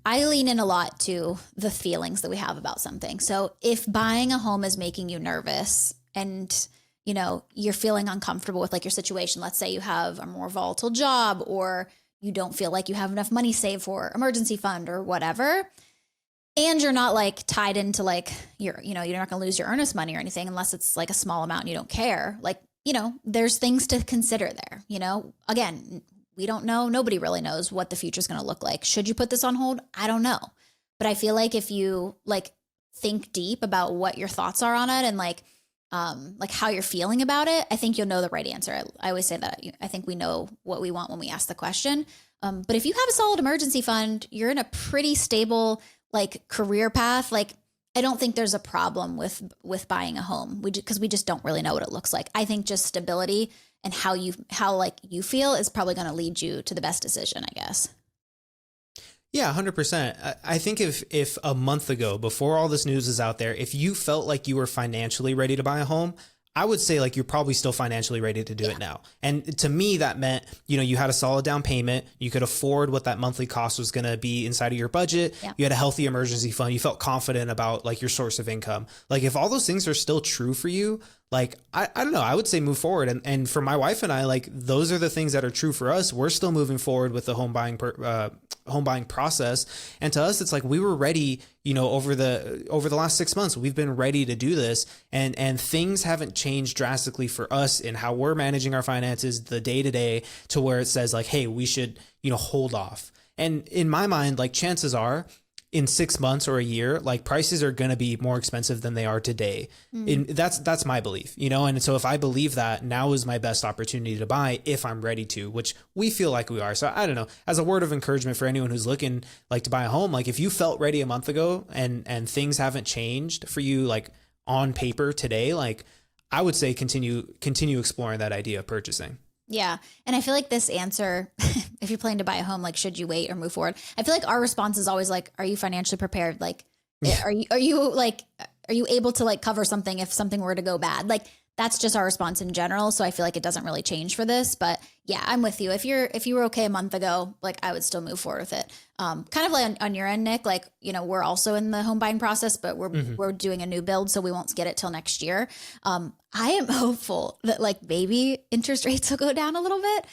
I lean in a lot to the feelings that we have about something. So if buying a home is making you nervous and, you know, you're feeling uncomfortable with like your situation, let's say you have a more volatile job or you don't feel like you have enough money saved for emergency fund or whatever, and you're not like tied into like you're not going to lose your earnest money or anything unless it's like a small amount and you don't care. Like, you know, there's things to consider there. You know, again, we don't know. Nobody really knows what the future is going to look like. Should you put this on hold? I don't know. But I feel like if you like think deep about what your thoughts are on it and like how you're feeling about it, I think you'll know the right answer. I always say that I think we know what we want when we ask the question. But if you have a solid emergency fund, you're in a pretty stable like career path. Like I don't think there's a problem with buying a home because we just don't really know what it looks like. I think just stability and how you feel is probably going to lead you to the best decision, I guess. Yeah, 100%. I think if a month ago, before all this news is out there, if you felt like you were financially ready to buy a home, I would say like you're probably still financially ready to do it now. And to me, that meant, you know, you had a solid down payment. You could afford what that monthly cost was going to be inside of your budget. Yeah. You had a healthy emergency fund. You felt confident about like your source of income. Like if all those things are still true for you, like, I don't know, I would say move forward. And for my wife and I, like those are the things that are true for us. We're still moving forward with the home buying process. And to us, it's like we were ready, you know, over the last 6 months, we've been ready to do this. And things haven't changed drastically for us in how we're managing our finances the day to day to where it says like, hey, we should, you know, hold off. And in my mind, like chances are in 6 months or a year, like prices are going to be more expensive than they are today. That's my belief, you know? And so if I believe that, now is my best opportunity to buy if I'm ready to, which we feel like we are. So I don't know, as a word of encouragement for anyone who's looking like to buy a home, like if you felt ready a month ago and things haven't changed for you, like on paper today, like I would say continue exploring that idea of purchasing. Yeah. And I feel like this answer, if you're planning to buy a home, like, should you wait or move forward? I feel like our response is always like, are you financially prepared? Like, are you able to like cover something if something were to go bad? Like, that's just our response in general. So I feel like it doesn't really change for this, but yeah, I'm with you. If you were okay a month ago, like I would still move forward with it. Kind of like on your end, Nick, like, you know, we're also in the home buying process, but we're doing a new build, so we won't get it till next year. I am hopeful that like maybe interest rates will go down a little bit.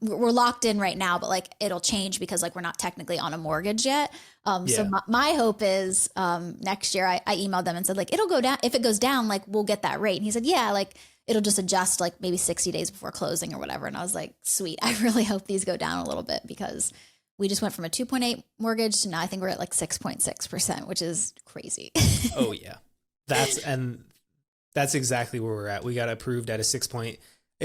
We're locked in right now, but like it'll change because like we're not technically on a mortgage yet. So my hope is next year I emailed them and said like it'll go down. If it goes down, like we'll get that rate. And he said, yeah, like it'll just adjust like maybe 60 days before closing or whatever. And I was like, sweet. I really hope these go down a little bit because we just went from a 2.8 mortgage to now I think we're at like 6.6%, which is crazy. Oh yeah. That's exactly where we're at. We got approved at it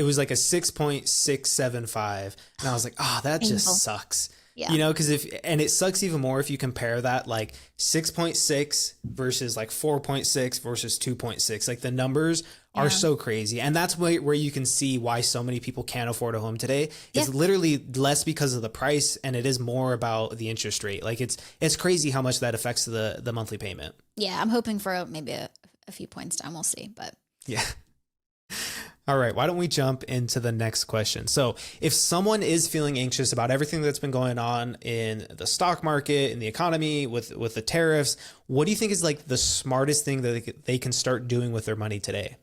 was like a 6.675. And I was like, oh, that just sucks. Yeah. You know, because and it sucks even more if you compare that like 6.6 versus like 4.6 versus 2.6. Like the numbers are so crazy. And that's where you can see why so many people can't afford a home today. It's literally less because of the price, and it is more about the interest rate. Like it's crazy how much that affects the monthly payment. Yeah. I'm hoping for maybe a few points down. We'll see. But Yeah. All right, why don't we jump into the next question? So if someone is feeling anxious about everything that's been going on in the stock market, in the economy, with the tariffs, what do you think is like the smartest thing that they can start doing with their money today?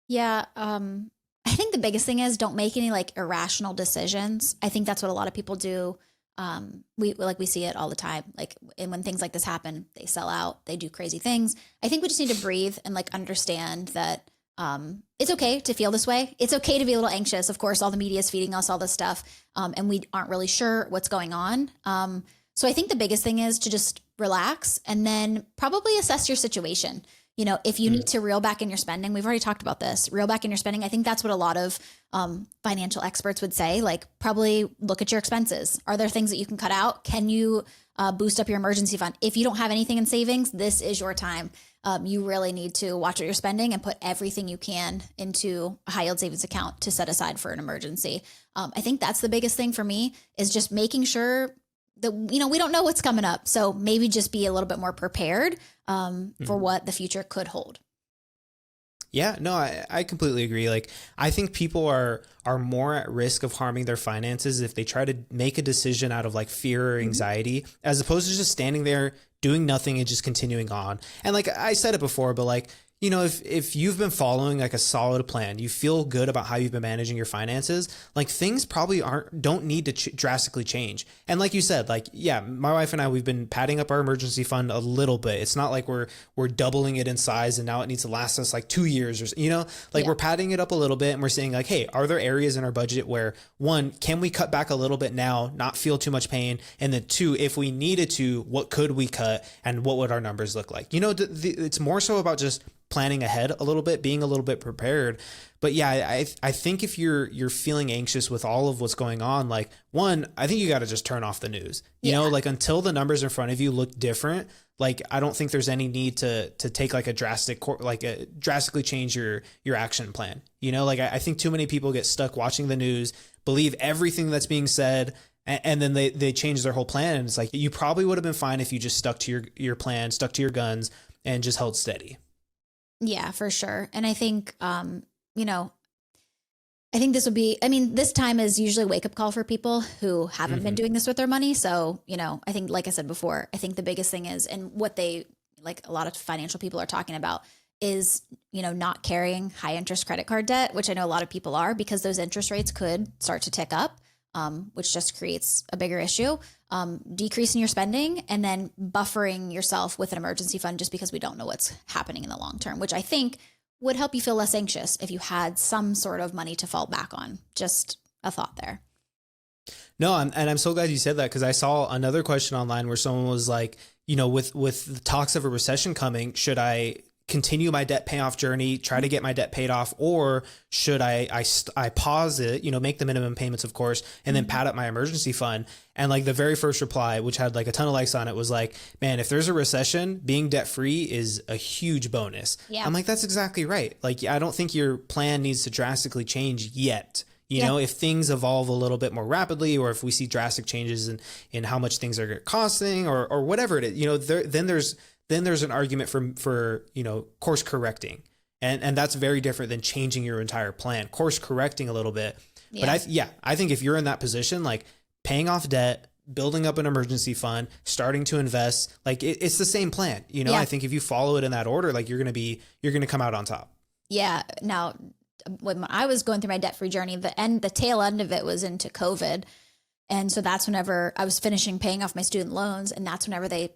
yeah, I think the biggest thing is don't make any like irrational decisions. I think that's what a lot of people do. We see it all the time. Like, and when things like this happen, they sell out, they do crazy things. I think we just need to breathe and like understand that it's okay to feel this way. It's okay to be a little anxious. Of course, all the media is feeding us all this stuff, and we aren't really sure what's going on. So I think the biggest thing is to just relax and then probably assess your situation. You know, if you need to reel back in your spending, we've already talked about this, reel back in your spending. I think that's what a lot of financial experts would say, like probably look at your expenses. Are there things that you can cut out? Can you boost up your emergency fund? If you don't have anything in savings, this is your time. You really need to watch what you're spending and put everything you can into a high yield savings account to set aside for an emergency. I think that's the biggest thing for me is just making sure that, you know, we don't know what's coming up. So maybe just be a little bit more prepared for what the future could hold. Yeah, no, I completely agree. Like, I think people are more at risk of harming their finances if they try to make a decision out of like fear or anxiety, as opposed to just standing there doing nothing and just continuing on. And like I said it before, but like, you know, if you've been following like a solid plan, you feel good about how you've been managing your finances, like things probably don't need to drastically change. And like you said, like, yeah, my wife and I, we've been padding up our emergency fund a little bit. It's not like we're doubling it in size and now it needs to last us like 2 years or, you know, like we're padding it up a little bit and we're saying like, hey, are there areas in our budget where one, can we cut back a little bit now, not feel too much pain? And then two, if we needed to, what could we cut and what would our numbers look like? You know, it's more so about just planning ahead a little bit, being a little bit prepared. But yeah, I think if you're feeling anxious with all of what's going on, like one, I think you got to just turn off the news, you know, like until the numbers in front of you look different. Like, I don't think there's any need to take like a drastically change your action plan. You know, like I think too many people get stuck watching the news, believe everything that's being said, and then they change their whole plan. And it's like, you probably would have been fine if you just stuck to your plan, stuck to your guns and just held steady. Yeah, for sure. And I think, you know, I think this time is usually a wake up call for people who haven't been doing this with their money. So, you know, I think, like I said before, I think the biggest thing is, and what a lot of financial people are talking about is, you know, not carrying high interest credit card debt, which I know a lot of people are, because those interest rates could start to tick up, which just creates a bigger issue. Decreasing your spending and then buffering yourself with an emergency fund, just because we don't know what's happening in the long term, which I think would help you feel less anxious if you had some sort of money to fall back on. Just a thought there. No, I'm so glad you said that, because I saw another question online where someone was like, you know, with the talks of a recession coming, should I continue my debt payoff journey, try to get my debt paid off, or should I pause it, you know, make the minimum payments, of course, and then pad up my emergency fund? And like the very first reply, which had like a ton of likes on it, was like, man, if there's a recession, being debt free is a huge bonus. Yeah. I'm like, that's exactly right. Like, I don't think your plan needs to drastically change yet. You know, if things evolve a little bit more rapidly, or if we see drastic changes in how much things are costing or whatever it is, you know, then there's an argument for, you know, course correcting. And that's very different than changing your entire plan, course correcting a little bit. Yeah. But I think if you're in that position, like paying off debt, building up an emergency fund, starting to invest, like it's the same plan. You know, I think if you follow it in that order, like you're going to come out on top. Yeah. Now, when I was going through my debt-free journey, the tail end of it was into COVID. And so that's whenever I was finishing paying off my student loans. And that's whenever the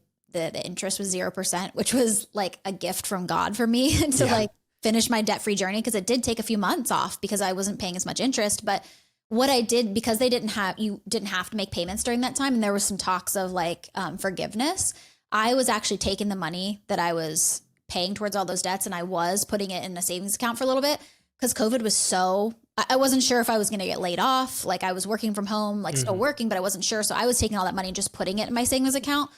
interest was 0%, which was like a gift from God for me to like finish my debt-free journey. Cause it did take a few months off because I wasn't paying as much interest. But what I did, because you didn't have to make payments during that time, and there was some talks of like forgiveness, I was actually taking the money that I was paying towards all those debts and I was putting it in a savings account for a little bit, because COVID was so I wasn't sure if I was going to get laid off. Like I was working from home, like still working, but I wasn't sure. So I was taking all that money and just putting it in my savings account.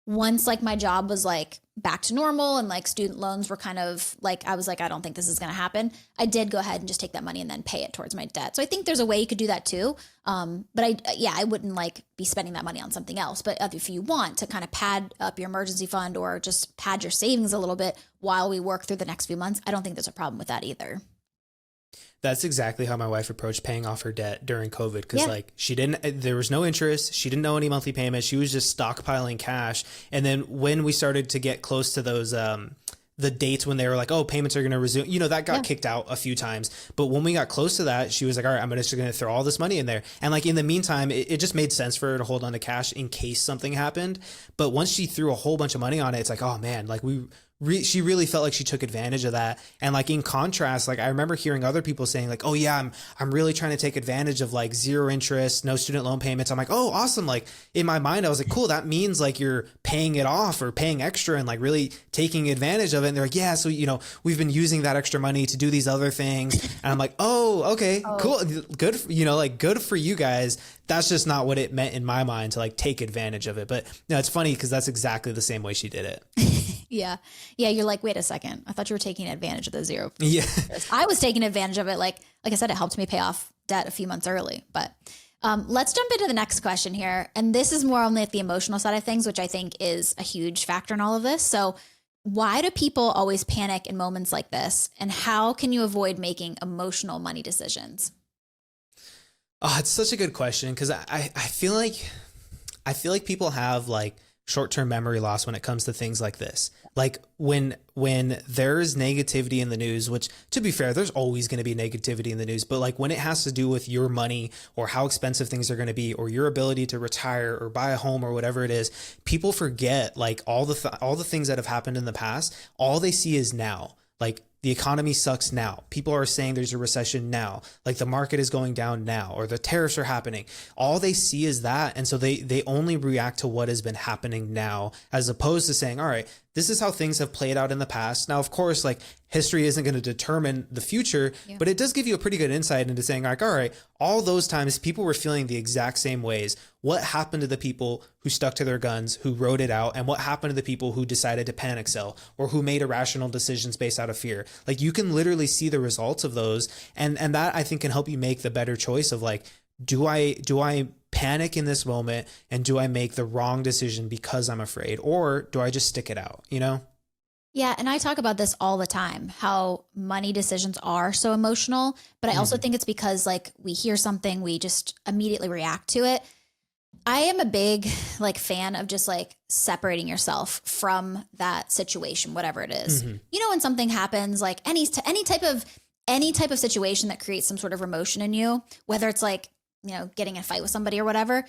Once like my job was like back to normal and like student loans were kind of like, I was like, I don't think this is going to happen. I did go ahead and just take that money and then pay it towards my debt. So I think there's a way you could do that too. But I wouldn't like be spending that money on something else. But if you want to kind of pad up your emergency fund or just pad your savings a little bit while we work through the next few months, I don't think there's a problem with that either. That's exactly how my wife approached paying off her debt during COVID. Cause like there was no interest. She didn't know any monthly payments. She was just stockpiling cash. And then when we started to get close to those, the dates when they were like, oh, payments are going to resume, that got kicked out a few times. But when we got close to that, she was like, all right, I'm just going to throw all this money in there. And like, in the meantime, it just made sense for her to hold on to cash in case something happened. But once she threw a whole bunch of money on it, it's like, oh man, like she really felt like she took advantage of that. And like in contrast, like I remember hearing other people saying like, oh yeah, I'm really trying to take advantage of like zero interest, no student loan payments. I'm like, oh, awesome. Like in my mind, I was like, cool. That means like you're paying it off or paying extra and like really taking advantage of it. And they're like, yeah, so, we've been using that extra money to do these other things. And I'm like, oh, okay, cool. Good. Good for you guys. That's just not what it meant in my mind to like take advantage of it. But it's funny because that's exactly the same way she did it. Yeah. You're like, wait a second. I thought you were taking advantage of the zero. Yeah. I was taking advantage of it. Like I said, it helped me pay off debt a few months early, but let's jump into the next question here. And this is more only at the emotional side of things, which I think is a huge factor in all of this. So why do people always panic in moments like this? And how can you avoid making emotional money decisions? Oh, it's such a good question. Cause I feel like people have like short-term memory loss when it comes to things like this. Like when there's negativity in the news, which to be fair, there's always going to be negativity in the news, but like when it has to do with your money or how expensive things are going to be or your ability to retire or buy a home or whatever it is, people forget like all the things that have happened in the past. All they see is now. Like the economy sucks now. People are saying there's a recession now. Like the market is going down now, or the tariffs are happening. All they see is that. And so they only react to what has been happening now, as opposed to saying, all right, this is how things have played out in the past. Now, of course, like history isn't going to determine the future, but it does give you a pretty good insight into saying like, all right, all those times people were feeling the exact same ways. What happened to the people who stuck to their guns, who wrote it out? And what happened to the people who decided to panic sell or who made irrational decisions based out of fear? Like you can literally see the results of those. And that I think can help you make the better choice of like, do I panic in this moment and do I make the wrong decision because I'm afraid, or do I just stick it out, Yeah. And I talk about this all the time, how money decisions are so emotional, but I also think it's because like we hear something, we just immediately react to it. I am a big like fan of just like separating yourself from that situation, whatever it is. When something happens, like any type of situation that creates some sort of emotion in you, whether it's like, getting in a fight with somebody or whatever, a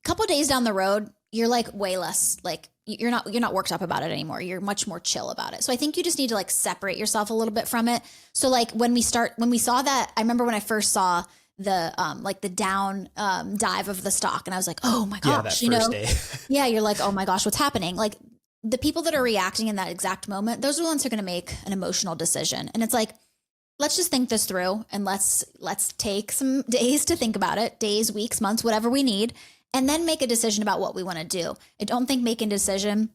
couple of days down the road, you're like way less like you're not worked up about it anymore. You're much more chill about it. So I think you just need to like separate yourself a little bit from it. So like when we saw that, I remember when I first saw the like the down dive of the stock, and I was like, oh my gosh, that first day. Yeah, you're like, oh my gosh, what's happening? Like the people that are reacting in that exact moment, those are the ones who are going to make an emotional decision. And it's like, let's just think this through and let's take some days to think about it, days, weeks, months, whatever we need, and then make a decision about what we want to do. I don't think making a decision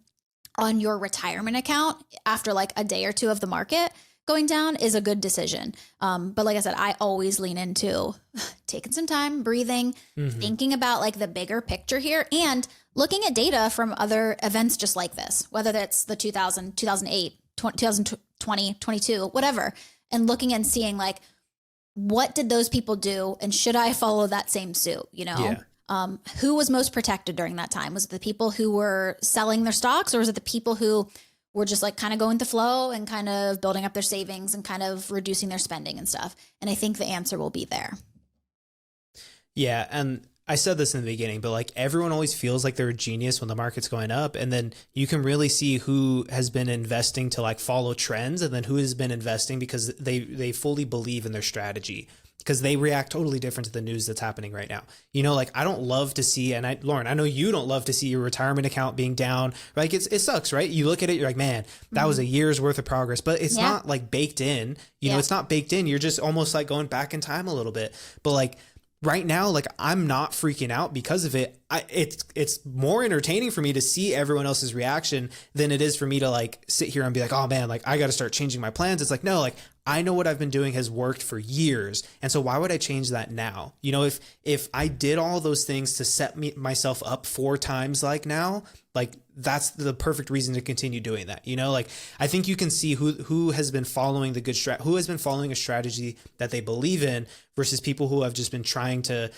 on your retirement account after like a day or two of the market going down is a good decision. But like I said, I always lean into taking some time, breathing, thinking about like the bigger picture here and looking at data from other events just like this, whether that's the 2000, 2008, 2020, 22, whatever, and looking and seeing like, what did those people do? And should I follow that same suit? Who was most protected during that time? Was it the people who were selling their stocks, or was it the people who were just like kind of going with the flow and kind of building up their savings and kind of reducing their spending and stuff? And I think the answer will be there. Yeah. And I said this in the beginning, but like everyone always feels like they're a genius when the market's going up. And then you can really see who has been investing to like follow trends and then who has been investing because they fully believe in their strategy, because they react totally different to the news that's happening right now. You know, like I don't love to see, and Lauren, I know you don't love to see your retirement account being down. Like it sucks, right? You look at it, you're like, man, that was a year's worth of progress, but it's not like baked in, you know, it's not baked in. You're just almost like going back in time a little bit. But like right now, like I'm not freaking out because of it. It's more entertaining for me to see everyone else's reaction than it is for me to like sit here and be like, oh man, like I got to start changing my plans. It's like, no, like I know what I've been doing has worked for years. And so why would I change that now? You know, if I did all those things to set myself up 4 times like now, like that's the perfect reason to continue doing that. You know, like I think you can see who has been following the good who has been following a strategy that they believe in versus people who have just been trying to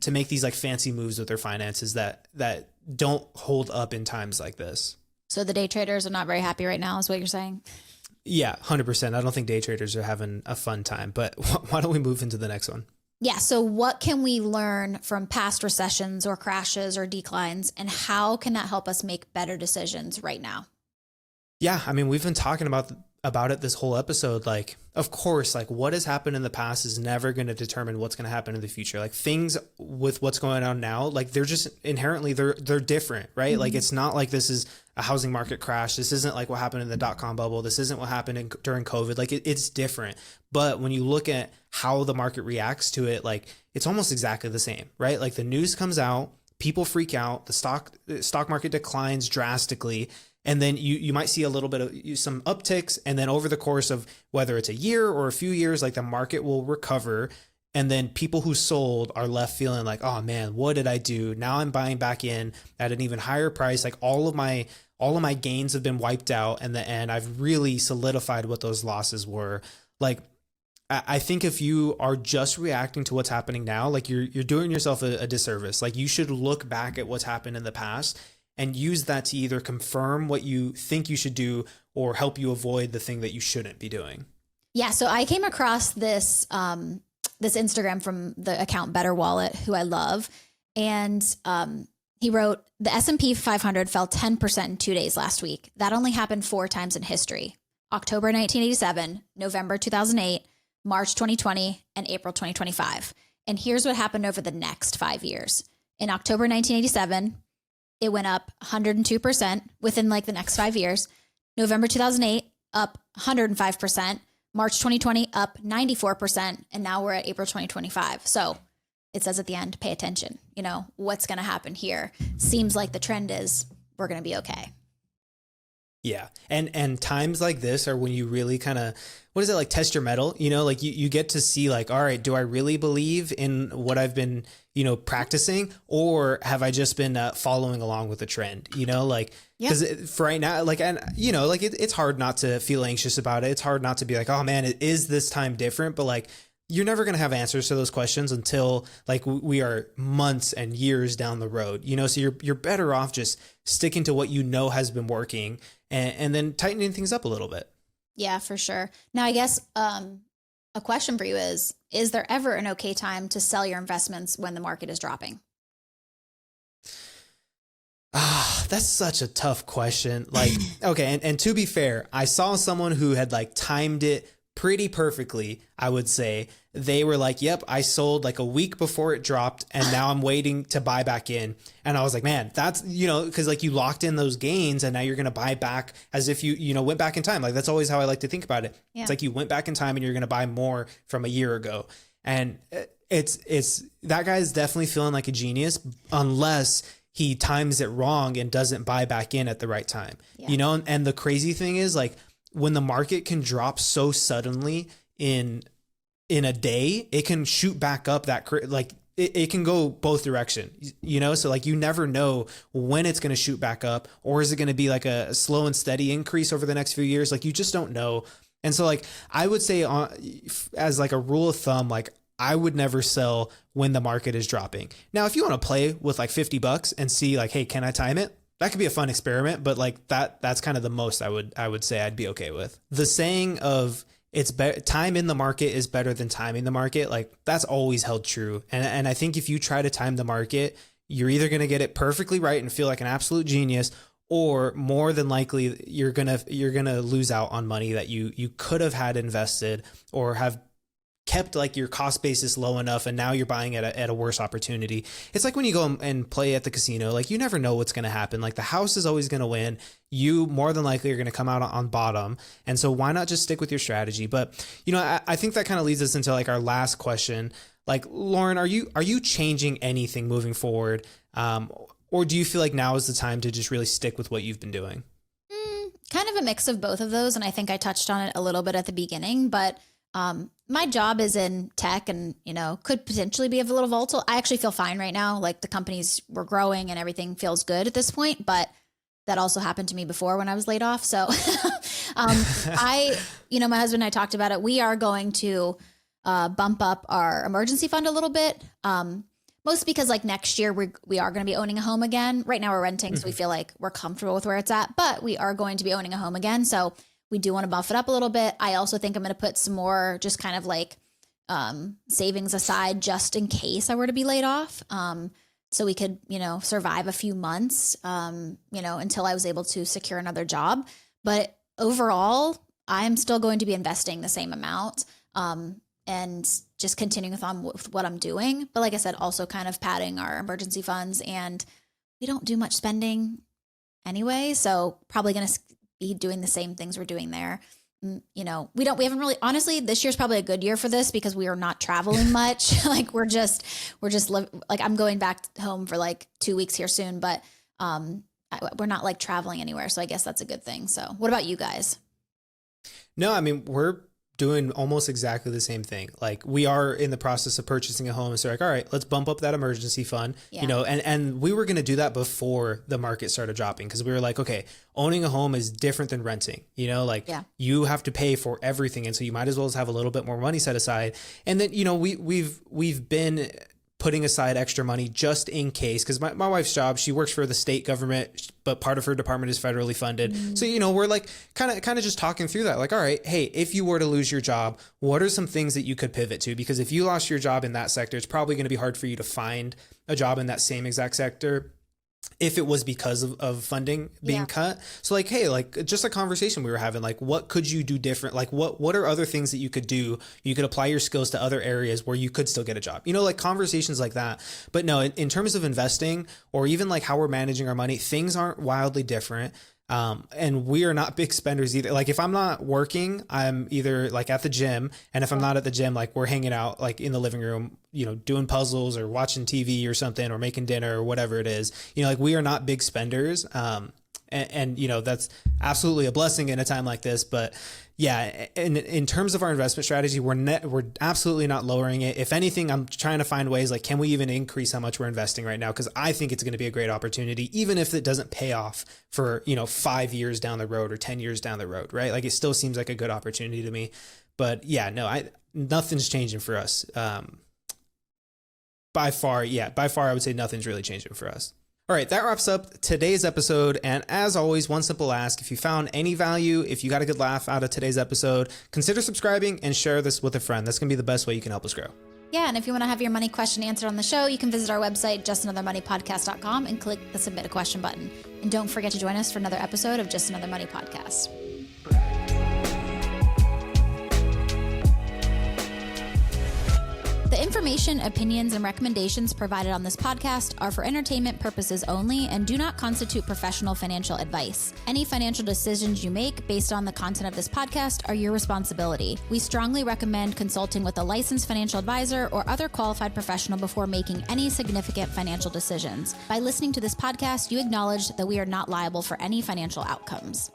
make these like fancy moves with their finances that don't hold up in times like this. So the day traders are not very happy right now is what you're saying? Yeah, 100%. I don't think day traders are having a fun time, but why don't we move into the next one? Yeah. So what can we learn from past recessions or crashes or declines, and how can that help us make better decisions right now? Yeah. I mean, we've been talking about it this whole episode. Like, of course, like what has happened in the past is never going to determine what's going to happen in the future. Like things with what's going on now, like they're just inherently, they're different, right? Mm-hmm. Like it's not like this is a housing market crash. This isn't like what happened in the .com bubble. This isn't what happened during COVID. Like it's different. But when you look at how the market reacts to it, like it's almost exactly the same, right? Like the news comes out, people freak out, the stock market declines drastically. And then you might see a little bit of some upticks. And then over the course of whether it's a year or a few years, like the market will recover. And then people who sold are left feeling like, oh man, what did I do? Now I'm buying back in at an even higher price. Like all of my gains have been wiped out. And I've really solidified what those losses were. Like, I think if you are just reacting to what's happening now, like you're doing yourself a disservice. Like you should look back at what's happened in the past and use that to either confirm what you think you should do or help you avoid the thing that you shouldn't be doing. Yeah. So I came across this this Instagram from the account Better Wallet, who I love. And he wrote, the S&P 500 fell 10% in 2 days last week. That only happened 4 times in history: October 1987, November 2008, March 2020, and April 2025. And here's what happened over the next 5 years. In October 1987, it went up 102% within like the next 5 years. November 2008, up 105%. March 2020, up 94%. And now we're at April 2025. So it says at the end, pay attention. You know, what's going to happen here? Seems like the trend is we're going to be okay. Yeah. And times like this are when you really kind of, what is it, like test your mettle, you know, like you get to see like, all right, do I really believe in what I've been, you know, practicing, or have I just been following along with the trend, you know, like, because for right now, like, and you know, like it's hard not to feel anxious about it. It's hard not to be like, oh man, it is this time different, but like, you're never going to have answers to those questions until like we are months and years down the road, you know, so you're better off just sticking to what you know has been working and then tightening things up a little bit. Yeah, for sure. Now, I guess a question for you is there ever an okay time to sell your investments when the market is dropping? That's such a tough question. Like, okay. And to be fair, I saw someone who had like timed it pretty perfectly. I would say they were like, yep, I sold like a week before it dropped and now I'm waiting to buy back in. And I was like, man, that's, you know, cause like you locked in those gains and now you're going to buy back as if you know, went back in time. Like that's always how I like to think about it. Yeah. It's like you went back in time and you're going to buy more from a year ago. And it's that guy's definitely feeling like a genius unless he times it wrong and doesn't buy back in at the right time, you know? And the crazy thing is like, when the market can drop so suddenly in a day, it can shoot back up it can go both directions, you know? So like, you never know when it's going to shoot back up, or is it going to be like a slow and steady increase over the next few years? Like you just don't know. And so like, I would say as like a rule of thumb, like I would never sell when the market is dropping. Now, if you want to play with like $50 and see like, hey, can I time it? That could be a fun experiment, but like that's kind of the most I would say I'd be okay with. The saying of time in the market is better than timing the market. Like that's always held true. And I think if you try to time the market, you're either going to get it perfectly right and feel like an absolute genius, or more than likely you're going to lose out on money that you could have had invested or have kept like your cost basis low enough, and now you're buying at a worse opportunity. It's like when you go and play at the casino, like you never know what's going to happen. Like the house is always going to win. You more than likely are going to come out on bottom. And so why not just stick with your strategy? But, I think that kind of leads us into like our last question. Like, Lauren, are you changing anything moving forward? Or do you feel like now is the time to just really stick with what you've been doing? Kind of a mix of both of those. And I think I touched on it a little bit at the beginning, but my job is in tech and, could potentially be a little volatile. I actually feel fine right now. Like the companies were growing and everything feels good at this point, but that also happened to me before when I was laid off. So my husband and I talked about it. We are going to bump up our emergency fund a little bit. Mostly because like next year we are going to be owning a home again. Right now we're renting, so we feel like we're comfortable with where it's at, but we are going to be owning a home again. So we do want to buff it up a little bit. I also think I'm going to put some more just kind of like savings aside just in case I were to be laid off. So we could, survive a few months, until I was able to secure another job. But overall, I am still going to be investing the same amount and just continuing with what I'm doing. But like I said, also kind of padding our emergency funds, and we don't do much spending anyway. So probably going to be doing the same things we're doing there. We haven't really, honestly, this year's probably a good year for this because we are not traveling much. Like we're just like, I'm going back home for like 2 weeks here soon, but we're not like traveling anywhere. So I guess that's a good thing. So what about you guys? No, I mean, we're doing almost exactly the same thing. Like we are in the process of purchasing a home. So like, all right, let's bump up that emergency fund, and we were going to do that before the market started dropping. Cause we were like, okay, owning a home is different than renting, you have to pay for everything. And so you might as well have a little bit more money set aside. And then, we've been putting aside extra money just in case. Cause my wife's job, she works for the state government, but part of her department is federally funded. So, we're like kind of just talking through that. Like, all right, hey, if you were to lose your job, what are some things that you could pivot to? Because if you lost your job in that sector, it's probably going to be hard for you to find a job in that same exact sector if it was because of funding being cut. So like, hey, like just a conversation we were having, like, what could you do different? Like what are other things that you could do? You could apply your skills to other areas where you could still get a job, like conversations like that. But no, in terms of investing or even like how we're managing our money, things aren't wildly different. And we are not big spenders either. Like if I'm not working, I'm either like at the gym, and if I'm not at the gym, like we're hanging out like in the living room, doing puzzles or watching TV or something, or making dinner or whatever it is, like we are not big spenders. And that's absolutely a blessing in a time like this. But yeah, in terms of our investment strategy, we're absolutely not lowering it. If anything, I'm trying to find ways like, can we even increase how much we're investing right now? Because I think it's going to be a great opportunity, even if it doesn't pay off for 5 years down the road or 10 years down the road, right? Like it still seems like a good opportunity to me. But yeah, no, nothing's changing for us. By far, I would say nothing's really changing for us. All right, that wraps up today's episode. And as always, one simple ask: if you found any value, if you got a good laugh out of today's episode, consider subscribing and share this with a friend. That's going to be the best way you can help us grow. Yeah, and if you want to have your money question answered on the show, you can visit our website, justanothermoneypodcast.com, and click the submit a question button. And don't forget to join us for another episode of Just Another Money Podcast. The information, opinions, and recommendations provided on this podcast are for entertainment purposes only and do not constitute professional financial advice. Any financial decisions you make based on the content of this podcast are your responsibility. We strongly recommend consulting with a licensed financial advisor or other qualified professional before making any significant financial decisions. By listening to this podcast, you acknowledge that we are not liable for any financial outcomes.